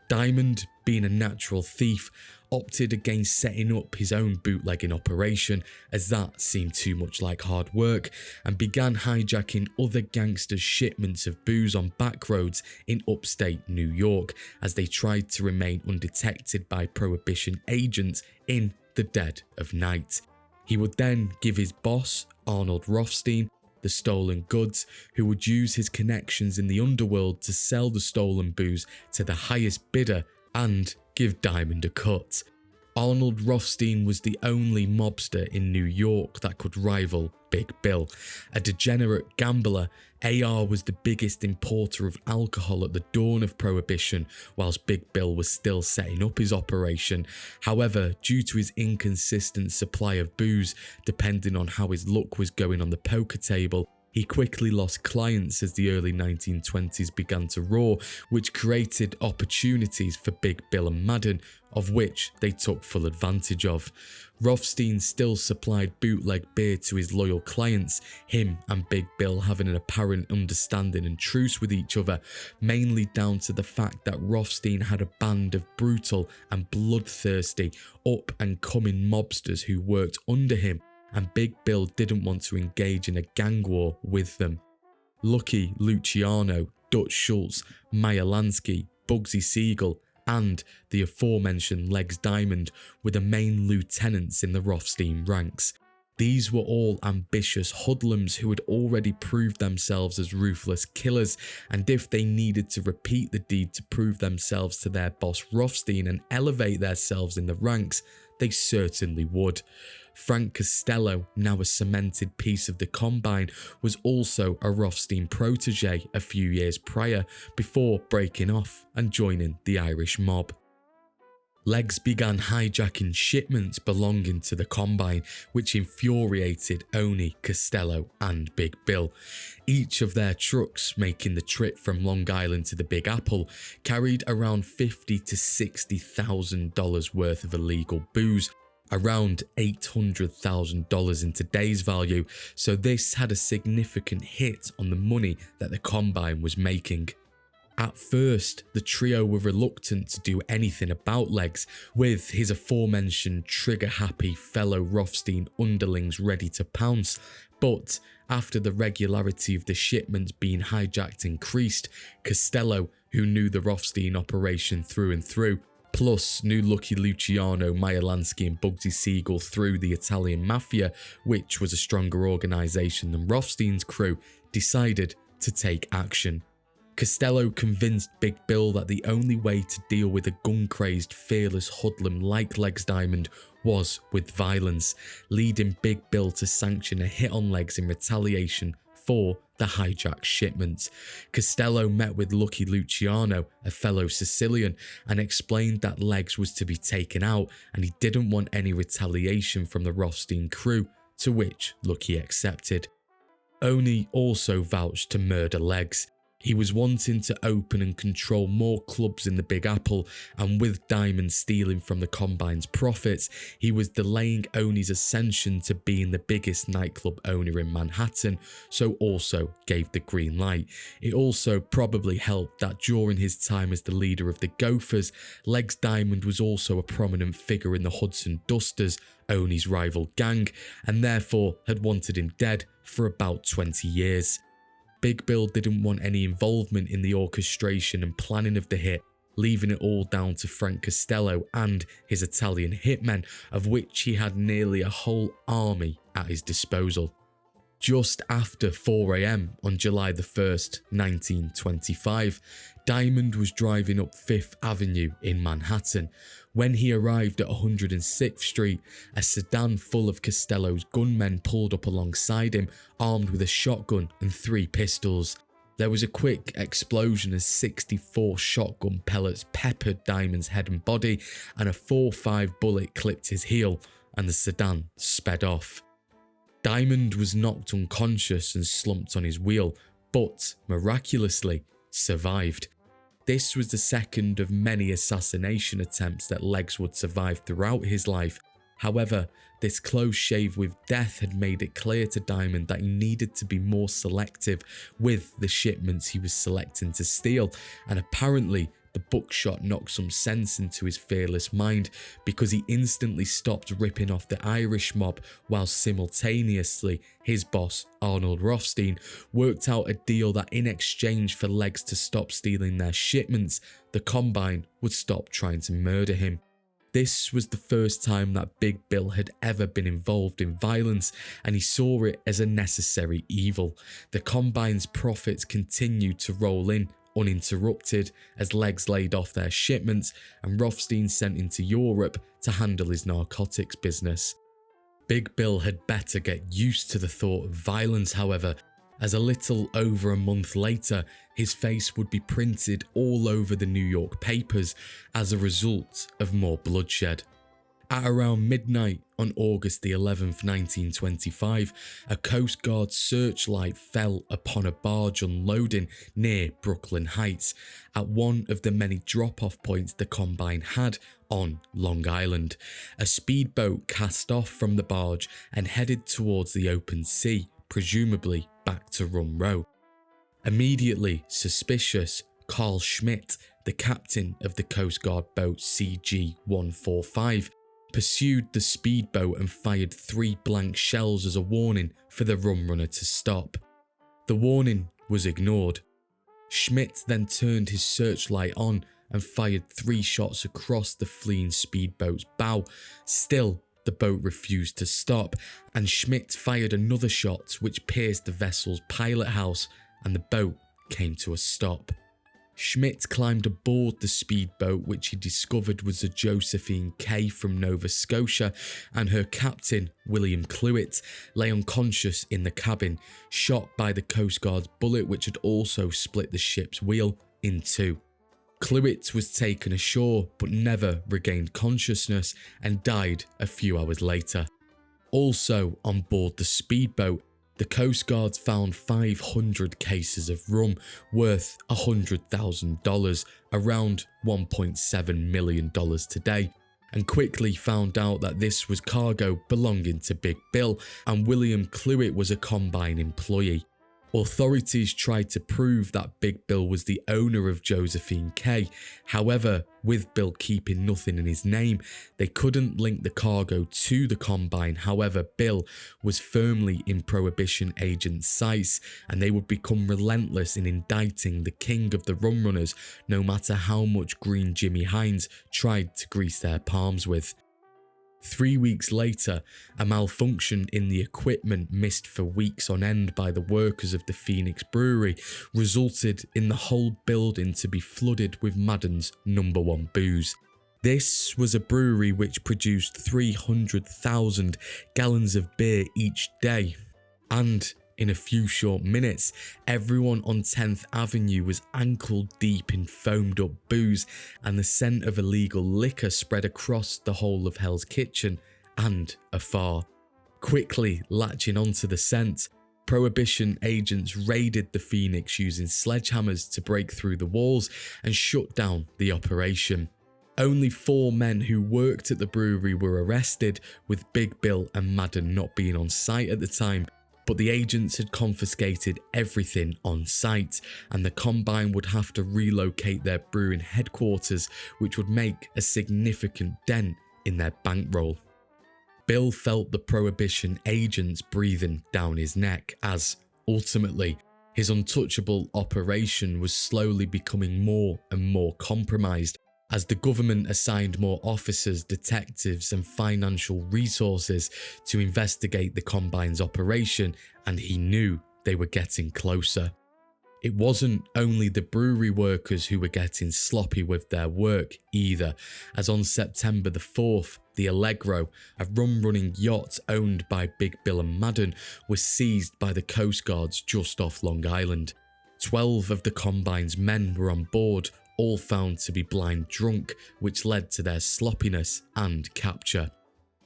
Diamond, being a natural thief, opted against setting up his own bootlegging operation, as that seemed too much like hard work, and began hijacking other gangsters' shipments of booze on back roads in upstate New York as they tried to remain undetected by Prohibition agents in the dead of night. He would then give his boss, Arnold Rothstein, the stolen goods, who would use his connections in the underworld to sell the stolen booze to the highest bidder and give Diamond a cut. Arnold Rothstein was the only mobster in New York that could rival Big Bill. A degenerate gambler, AR was the biggest importer of alcohol at the dawn of Prohibition, whilst Big Bill was still setting up his operation. However, due to his inconsistent supply of booze, depending on how his luck was going on the poker table, he quickly lost clients as the early 1920s began to roar, which created opportunities for Big Bill and Madden, of which they took full advantage of. Rothstein still supplied bootleg beer to his loyal clients, him and Big Bill having an apparent understanding and truce with each other, mainly down to the fact that Rothstein had a band of brutal and bloodthirsty up-and-coming mobsters who worked under him, and Big Bill didn't want to engage in a gang war with them. Lucky Luciano, Dutch Schultz, Meyer Lansky, Bugsy Siegel, and the aforementioned Legs Diamond were the main lieutenants in the Rothstein ranks. These were all ambitious hoodlums who had already proved themselves as ruthless killers, and if they needed to repeat the deed to prove themselves to their boss Rothstein and elevate themselves in the ranks, they certainly would. Frank Costello, now a cemented piece of the Combine, was also a Rothstein protege a few years prior before breaking off and joining the Irish mob. Legs began hijacking shipments belonging to the Combine, which infuriated Owney, Costello and Big Bill. Each of their trucks, making the trip from Long Island to the Big Apple, carried around $50,000 to $60,000 worth of illegal booze, around $800,000 in today's value, so this had a significant hit on the money that the Combine was making. At first, the trio were reluctant to do anything about Legs, with his aforementioned trigger-happy fellow Rothstein underlings ready to pounce, but after the regularity of the shipments being hijacked increased, Costello, who knew the Rothstein operation through and through, plus knew Lucky Luciano, Meyer Lansky and Bugsy Siegel through the Italian Mafia, which was a stronger organisation than Rothstein's crew, decided to take action. Costello convinced Big Bill that the only way to deal with a gun-crazed, fearless hoodlum like Legs Diamond was with violence, leading Big Bill to sanction a hit on Legs in retaliation for the hijacked shipments. Costello met with Lucky Luciano, a fellow Sicilian, and explained that Legs was to be taken out and he didn't want any retaliation from the Rothstein crew, to which Lucky accepted. Owney also vouched to murder Legs. He was wanting to open and control more clubs in the Big Apple, and with Diamond stealing from the Combine's profits, he was delaying Owney's ascension to being the biggest nightclub owner in Manhattan, so also gave the green light. It also probably helped that during his time as the leader of the Gophers, Legs Diamond was also a prominent figure in the Hudson Dusters, Owney's rival gang, and therefore had wanted him dead for about 20 years. Big Bill didn't want any involvement in the orchestration and planning of the hit, leaving it all down to Frank Costello and his Italian hitmen, of which he had nearly a whole army at his disposal. Just after 4 AM on July the 1st, 1925, Diamond was driving up 5th Avenue in Manhattan. When he arrived at 106th Street, a sedan full of Costello's gunmen pulled up alongside him, armed with a shotgun and 3 pistols. There was a quick explosion as 64 shotgun pellets peppered Diamond's head and body, and a .45 bullet clipped his heel, and the sedan sped off. Diamond was knocked unconscious and slumped on his wheel, but miraculously survived. This was the second of many assassination attempts that Leggs would survive throughout his life. However, this close shave with death had made it clear to Diamond that he needed to be more selective with the shipments he was selecting to steal, and apparently the buckshot knocked some sense into his fearless mind, because he instantly stopped ripping off the Irish mob, while simultaneously his boss, Arnold Rothstein, worked out a deal that in exchange for Leggs to stop stealing their shipments, the Combine would stop trying to murder him. This was the first time that Big Bill had ever been involved in violence, and he saw it as a necessary evil. The Combine's profits continued to roll in uninterrupted as Leggs laid off their shipments and Rothstein sent into Europe to handle his narcotics business. Big Bill had better get used to the thought of violence, however, as a little over a month later, his face would be printed all over the New York papers as a result of more bloodshed. At around midnight on August the 11th, 1925, a Coast Guard searchlight fell upon a barge unloading near Brooklyn Heights, at one of the many drop-off points the Combine had on Long Island. A speedboat cast off from the barge and headed towards the open sea, presumably back to Rum Row. Immediately suspicious, Carl Schmidt, the captain of the Coast Guard boat CG-145, pursued the speedboat and fired 3 blank shells as a warning for the rum runner to stop. The warning was ignored. Schmidt then turned his searchlight on and fired 3 shots across the fleeing speedboat's bow. Still, the boat refused to stop, and Schmidt fired another shot which pierced the vessel's pilot house, and the boat came to a stop. Schmidt climbed aboard the speedboat, which he discovered was a Josephine K from Nova Scotia, and her captain, William Cluett, lay unconscious in the cabin, shot by the Coast Guard's bullet, which had also split the ship's wheel in 2. Cluett was taken ashore but never regained consciousness and died a few hours later. Also on board the speedboat, the Coast Guard found 500 cases of rum worth $100,000, around $1.7 million today, and quickly found out that this was cargo belonging to Big Bill, and William Cluett was a Combine employee. Authorities tried to prove that Big Bill was the owner of Josephine K. However, with Bill keeping nothing in his name, they couldn't link the cargo to the Combine. However, Bill was firmly in Prohibition agents' sights, and they would become relentless in indicting the king of the Rum Runners, no matter how much green Jimmy Hines tried to grease their palms with. 3 weeks later, a malfunction in the equipment missed for weeks on end by the workers of the Phoenix Brewery resulted in the whole building to be flooded with Madden's #1 booze. This was a brewery which produced 300,000 gallons of beer each day, and in a few short minutes, everyone on 10th Avenue was ankle deep in foamed up booze, and the scent of illegal liquor spread across the whole of Hell's Kitchen and afar. Quickly latching onto the scent, Prohibition agents raided the Phoenix using sledgehammers to break through the walls and shut down the operation. Only 4 men who worked at the brewery were arrested, with Big Bill and Madden not being on site at the time. But the agents had confiscated everything on site, and the Combine would have to relocate their brewing headquarters, which would make a significant dent in their bankroll. Bill felt the Prohibition agents breathing down his neck as, ultimately, his untouchable operation was slowly becoming more and more compromised, as the government assigned more officers, detectives and financial resources to investigate the Combine's operation, and he knew they were getting closer. It wasn't only the brewery workers who were getting sloppy with their work either, as on September the 4th, the Allegro, a rum-running yacht owned by Big Bill and Madden, was seized by the Coast Guards just off Long Island. 12 of the Combine's men were on board, all found to be blind drunk, which led to their sloppiness and capture.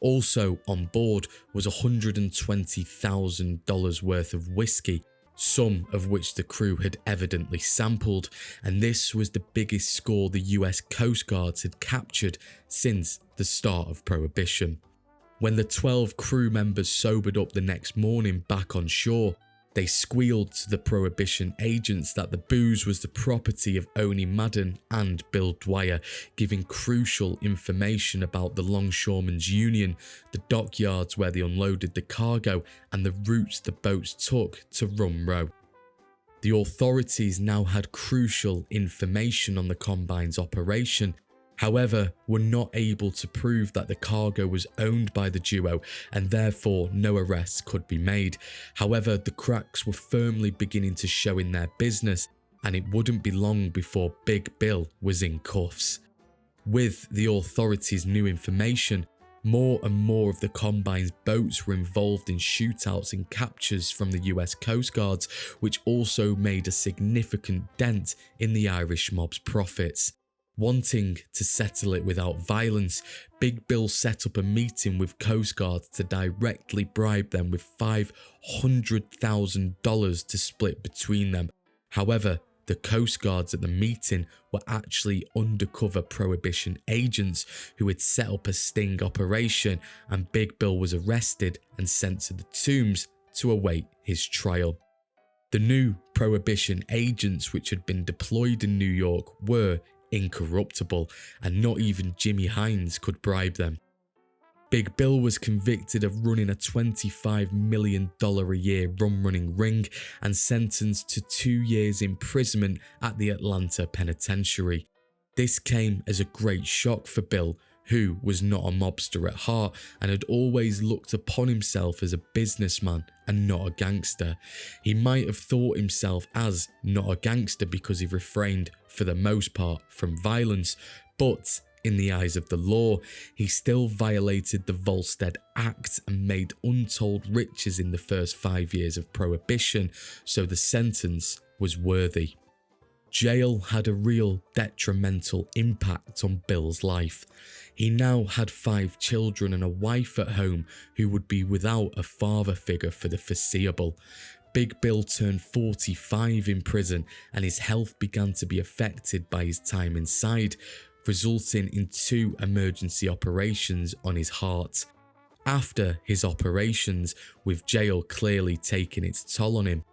Also on board was $120,000 worth of whiskey, some of which the crew had evidently sampled, and this was the biggest score the US Coast Guards had captured since the start of Prohibition. When the 12 crew members sobered up the next morning back on shore, they squealed to the Prohibition agents that the booze was the property of Owney Madden and Bill DWYER, giving crucial information about the longshoremen's union, the dockyards where they unloaded the cargo, and the routes the boats took to Rum Row. The authorities now had crucial information on the Combine's operation, however, were not able to prove that the cargo was owned by the duo, and therefore no arrests could be made. However, the cracks were firmly beginning to show in their business, and it wouldn't be long before Big Bill was in cuffs. With the authorities' new information, more and more of the Combine's boats were involved in shootouts and captures from the US Coast Guards, which also made a significant dent in the Irish mob's profits. Wanting to settle it without violence, Big Bill set up a meeting with Coast Guards to directly bribe them with $500,000 to split between them. However, the Coast Guards at the meeting were actually undercover Prohibition agents who had set up a sting operation, and Big Bill was arrested and sent to the Tombs to await his trial. The new Prohibition agents which had been deployed in New York were incorruptible, and not even Jimmy Hines could bribe them. Big Bill was convicted of running a $25 million a year rum running ring and sentenced to 2 years imprisonment at the Atlanta penitentiary. This came as a great shock for Bill, who was not a mobster at heart and had always looked upon himself as a businessman and not a gangster. He might have thought himself as not a gangster because he refrained, for the most part, from violence, but in the eyes of the law, he still violated the Volstead Act and made untold riches in the first 5 years of Prohibition, so the sentence was worthy. Jail had a real detrimental impact on Bill's life. He now had 5 children and a wife at home who would be without a father figure for the foreseeable. Big Bill turned 45 in prison, and his health began to be affected by his time inside, resulting in 2 emergency operations on his heart. After his operations, with jail clearly taking its toll on him,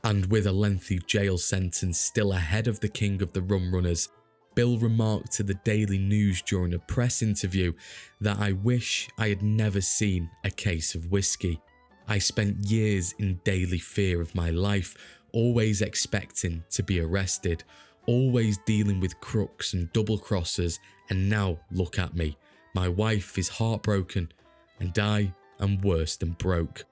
and with a lengthy jail sentence still ahead of the king of the Rum Runners, Bill remarked to the Daily News during a press interview that "I wish I had never seen a case of whiskey. I spent years in daily fear of my life, always expecting to be arrested, always dealing with crooks and double-crossers, and now look at me. My wife is heartbroken, and I am worse than broke."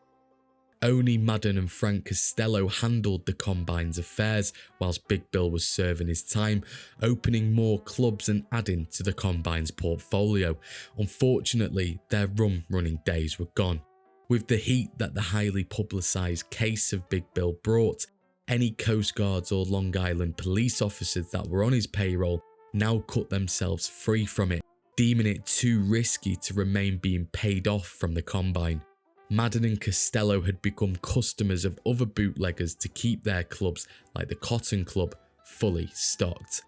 Owney Madden and Frank Costello handled the Combine's affairs whilst Big Bill was serving his time, opening more clubs and adding to the Combine's portfolio. Unfortunately, their rum running days were gone. With the heat that the highly publicised case of Big Bill brought, any Coast Guards or Long Island police officers that were on his payroll now cut themselves free from it, deeming it too risky to remain being paid off from the Combine. Madden and Costello had become customers of other bootleggers to keep their clubs, like the Cotton Club, fully stocked.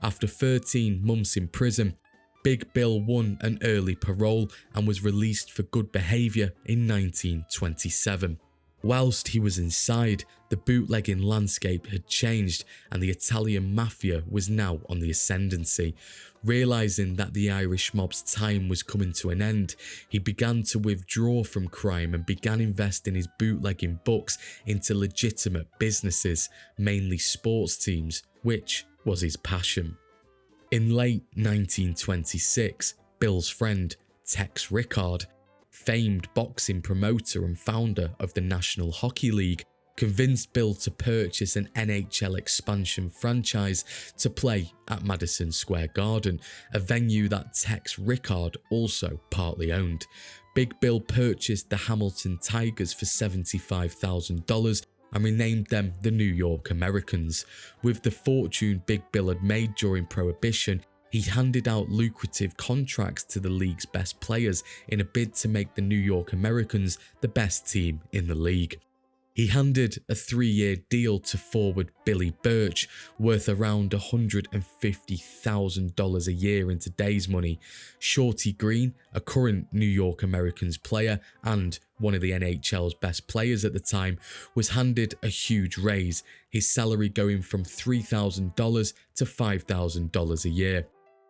After 13 months in prison, Big Bill won an early parole and was released for good behaviour in 1927. Whilst he was inside, the bootlegging landscape had changed and the Italian mafia was now on the ascendancy. Realising that the Irish mob's time was coming to an end, he began to withdraw from crime and began investing his bootlegging bucks into legitimate businesses, mainly sports teams, which was his passion. In late 1926, Bill's friend, Tex Rickard, famed boxing promoter and founder of the National Hockey League, convinced Bill to purchase an NHL expansion franchise to play at Madison Square Garden, a venue that Tex Rickard also partly owned. Big Bill purchased the Hamilton Tigers for $75,000 and renamed them the New York Americans. With the fortune Big Bill had made during Prohibition, he handed out lucrative contracts to the league's best players in a bid to make the New York Americans the best team in the league. He handed a 3-year deal to forward Billy Birch, worth around $150,000 a year in today's money. Shorty Green, a current New York Americans player and one of the NHL's best players at the time, was handed a huge raise, his salary going from $3,000 to $5,000 a year.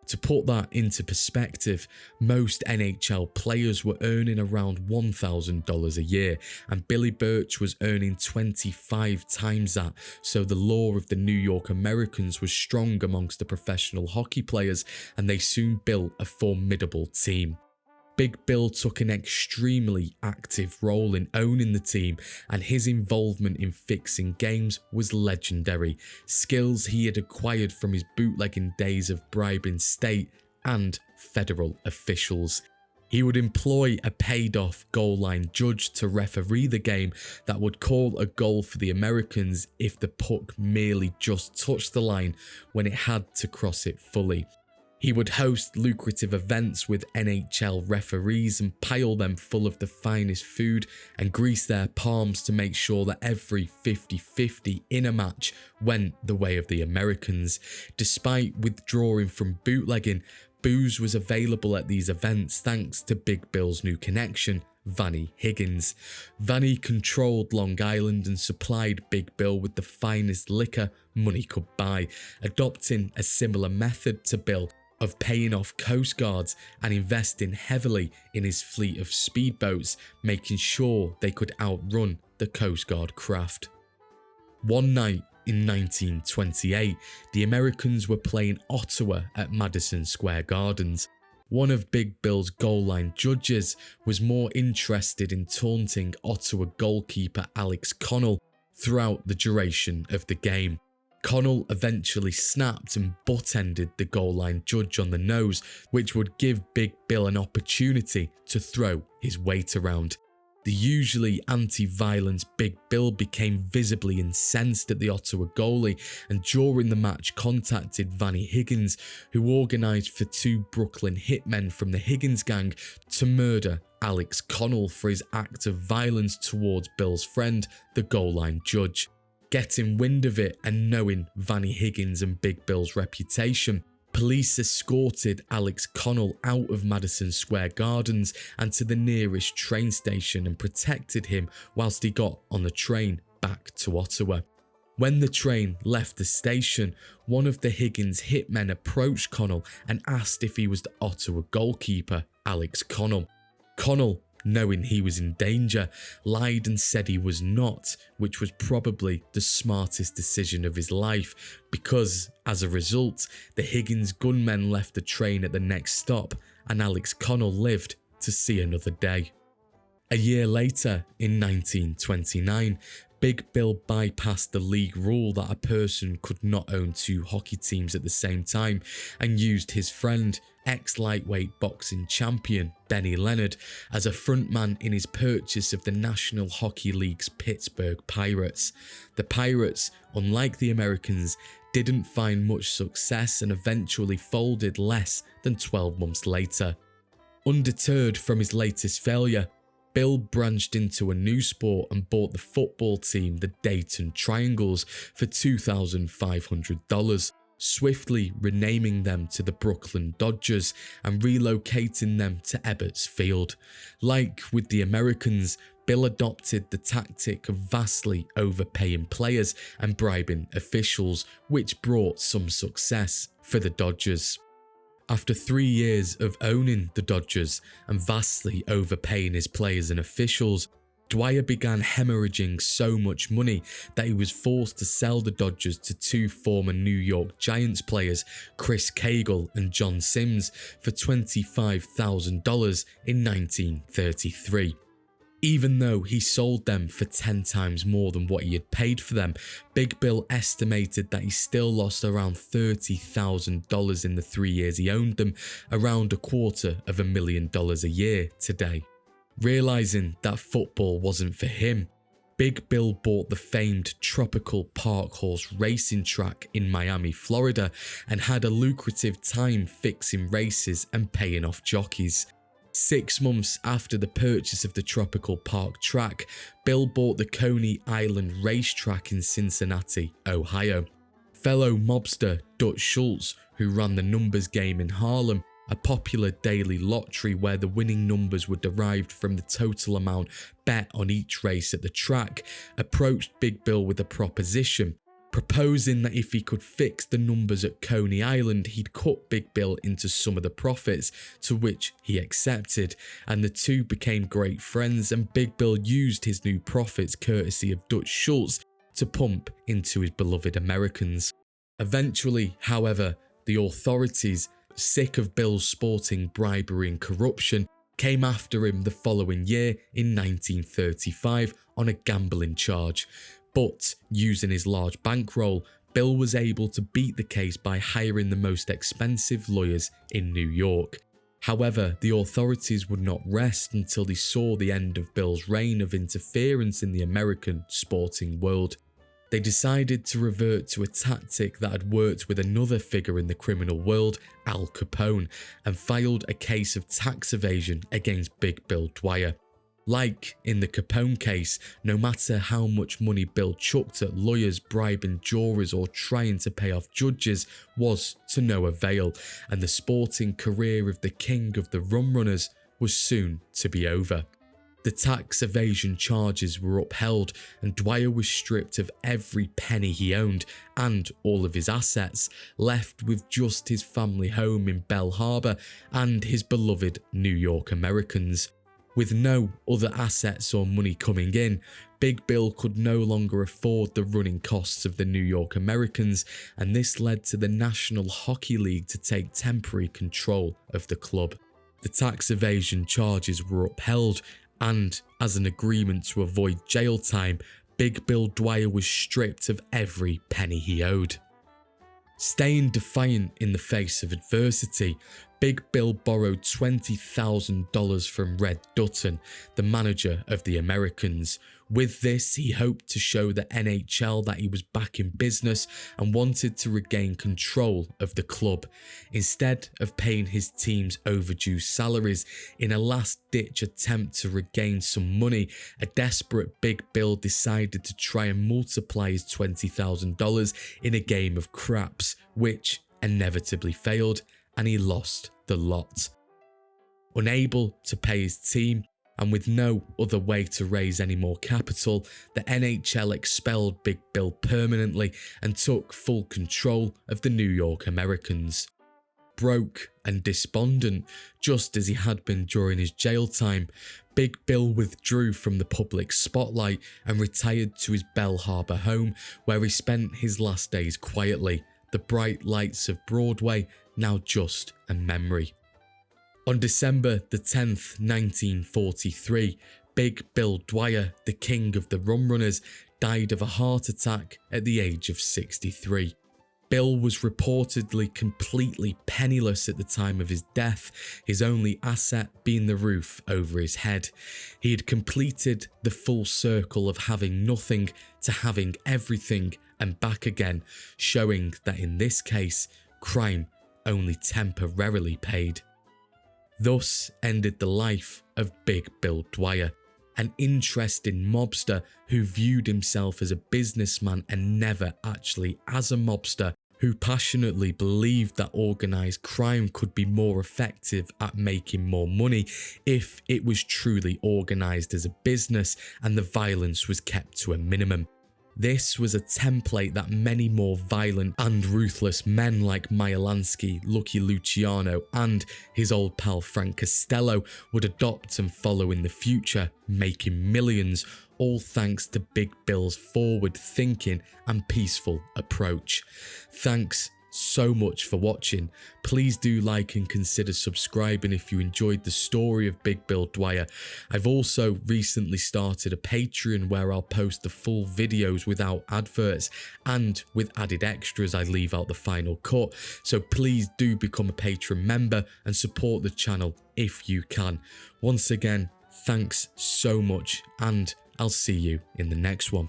To put that into perspective, most NHL players were earning around $1,000 a year, and Billy Birch was earning 25 times that, so the law of the New York Americans was strong amongst the professional hockey players, and they soon built a formidable team. Big Bill took an extremely active role in owning the team, and his involvement in fixing games was legendary, skills he had acquired from his bootlegging days of bribing state and federal officials. He would employ a paid-off goal line judge to referee the game that would call a goal for the Americans if the puck merely just touched the line when it had to cross it fully. He would host lucrative events with NHL referees and pile them full of the finest food and grease their palms to make sure that every 50-50 in a match went the way of the Americans. Despite withdrawing from bootlegging, booze was available at these events thanks to Big Bill's new connection, Vanny Higgins. Vanny controlled Long Island and supplied Big Bill with the finest liquor money could buy, adopting a similar method to Bill of paying off coast guards and investing heavily in his fleet of speedboats, making sure they could outrun the Coast Guard craft. One night in 1928, the Americans were playing Ottawa at Madison Square Gardens. One of Big Bill's goal line judges was more interested in taunting Ottawa goalkeeper Alex Connell throughout the duration of the game. Connell eventually snapped and butt-ended the goal line judge on the nose, which would give Big Bill an opportunity to throw his weight around. The usually anti-violence Big Bill became visibly incensed at the Ottawa goalie, and during the match contacted Vanny Higgins, who organised for 2 Brooklyn hitmen from the Higgins gang to murder Alex Connell for his act of violence towards Bill's friend, the goal line judge. Getting wind of it and knowing Vanny Higgins and Big Bill's reputation, police escorted Alex Connell out of Madison Square Gardens and to the nearest train station and protected him whilst he got on the train back to Ottawa. When the train left the station, one of the Higgins hitmen approached Connell and asked if he was the Ottawa goalkeeper, Alex Connell. Connell, knowing he was in danger, lied and said he was not, which was probably the smartest decision of his life, because, as a result, the Higgins gunmen left the train at the next stop and Alex Connell lived to see another day. A year later, in 1929, Big Bill bypassed the league rule that a person could not own 2 hockey teams at the same time and used his friend, ex-lightweight boxing champion Benny Leonard, as a frontman in his purchase of the National Hockey League's Pittsburgh Pirates. The Pirates, unlike the Americans, didn't find much success and eventually folded less than 12 months later. Undeterred from his latest failure, Bill branched into a new sport and bought the football team, the Dayton Triangles, for $2,500, swiftly renaming them to the Brooklyn Dodgers and relocating them to Ebbets Field. Like with the Americans, Bill adopted the tactic of vastly overpaying players and bribing officials, which brought some success for the Dodgers. After 3 years of owning the Dodgers and vastly overpaying his players and officials, DWYER began hemorrhaging so much money that he was forced to sell the Dodgers to 2 former New York Giants players, Chris Cagle and John Sims, for $25,000 in 1933. Even though he sold them for 10 times more than what he had paid for them, Big Bill estimated that he still lost around $30,000 in the 3 years he owned them, around $250,000 a year today. Realising that football wasn't for him, Big Bill bought the famed Tropical Park Horse racing track in Miami, Florida, and had a lucrative time fixing races and paying off jockeys. 6 months after the purchase of the Tropical Park track, Bill bought the Coney Island racetrack in Cincinnati, Ohio. Fellow mobster Dutch Schultz, who ran the numbers game in Harlem, a popular daily lottery where the winning numbers were derived from the total amount bet on each race at the track, approached Big Bill with a proposition, proposing that if he could fix the numbers at Coney Island, he'd cut Big Bill into some of the profits, to which he accepted, and the two became great friends, and Big Bill used his new profits, courtesy of Dutch Schultz, to pump into his beloved Americans. Eventually, however, the authorities, sick of Bill's sporting bribery and corruption, came after him the following year in 1935 on a gambling charge. But using his large bankroll, Bill was able to beat the case by hiring the most expensive lawyers in New York. However, the authorities would not rest until they saw the end of Bill's reign of interference in the American sporting world. They decided to revert to a tactic that had worked with another figure in the criminal world, Al Capone, and filed a case of tax evasion against Big Bill Dwyer. Like in the Capone case, no matter how much money Bill chucked at lawyers, bribing jurors or trying to pay off judges was to no avail, and the sporting career of the king of the Rum Runners was soon to be over. The tax evasion charges were upheld, and Dwyer was stripped of every penny he owned and all of his assets, left with just his family home in Belle Harbor and his beloved New York Americans. With no other assets or money coming in, Big Bill could no longer afford the running costs of the New York Americans, and this led to the National Hockey League to take temporary control of the club. The tax evasion charges were upheld, and as an agreement to avoid jail time, Big Bill Dwyer was stripped of every penny he owed. Staying defiant in the face of adversity, Big Bill borrowed $20,000 from Red Dutton, the manager of the Americans. With this, he hoped to show the NHL that he was back in business and wanted to regain control of the club. Instead of paying his team's overdue salaries, in a last-ditch attempt to regain some money, a desperate Big Bill decided to try and multiply his $20,000 in a game of craps, which inevitably failed, and he lost the lot. Unable to pay his team, and with no other way to raise any more capital, the NHL expelled Big Bill permanently and took full control of the New York Americans. Broke and despondent, just as he had been during his jail time, Big Bill withdrew from the public spotlight and retired to his Belle Harbor home, where he spent his last days quietly, the bright lights of Broadway now just a memory. On December the 10th, 1943, Big Bill Dwyer, the king of the Rum Runners, died of a heart attack at the age of 63. Bill was reportedly completely penniless at the time of his death, his only asset being the roof over his head. He had completed the full circle of having nothing to having everything and back again, showing that in this case, crime only temporarily paid. Thus ended the life of Big Bill Dwyer, an interesting mobster who viewed himself as a businessman and never actually as a mobster, who passionately believed that organised crime could be more effective at making more money if it was truly organised as a business and the violence was kept to a minimum. This was a template that many more violent and ruthless men like Myalansky, Lucky Luciano and his old pal Frank Costello would adopt and follow in the future, making millions, all thanks to Big Bill's forward thinking and peaceful approach. Thanks so much for watching. Please do like and consider subscribing if you enjoyed the story of Big Bill Dwyer. I've also recently started a Patreon where I'll post the full videos without adverts, and with added extras I leave out the final cut, so please do become a Patreon member and support the channel if you can. Once again, thanks so much, and I'll see you in the next one.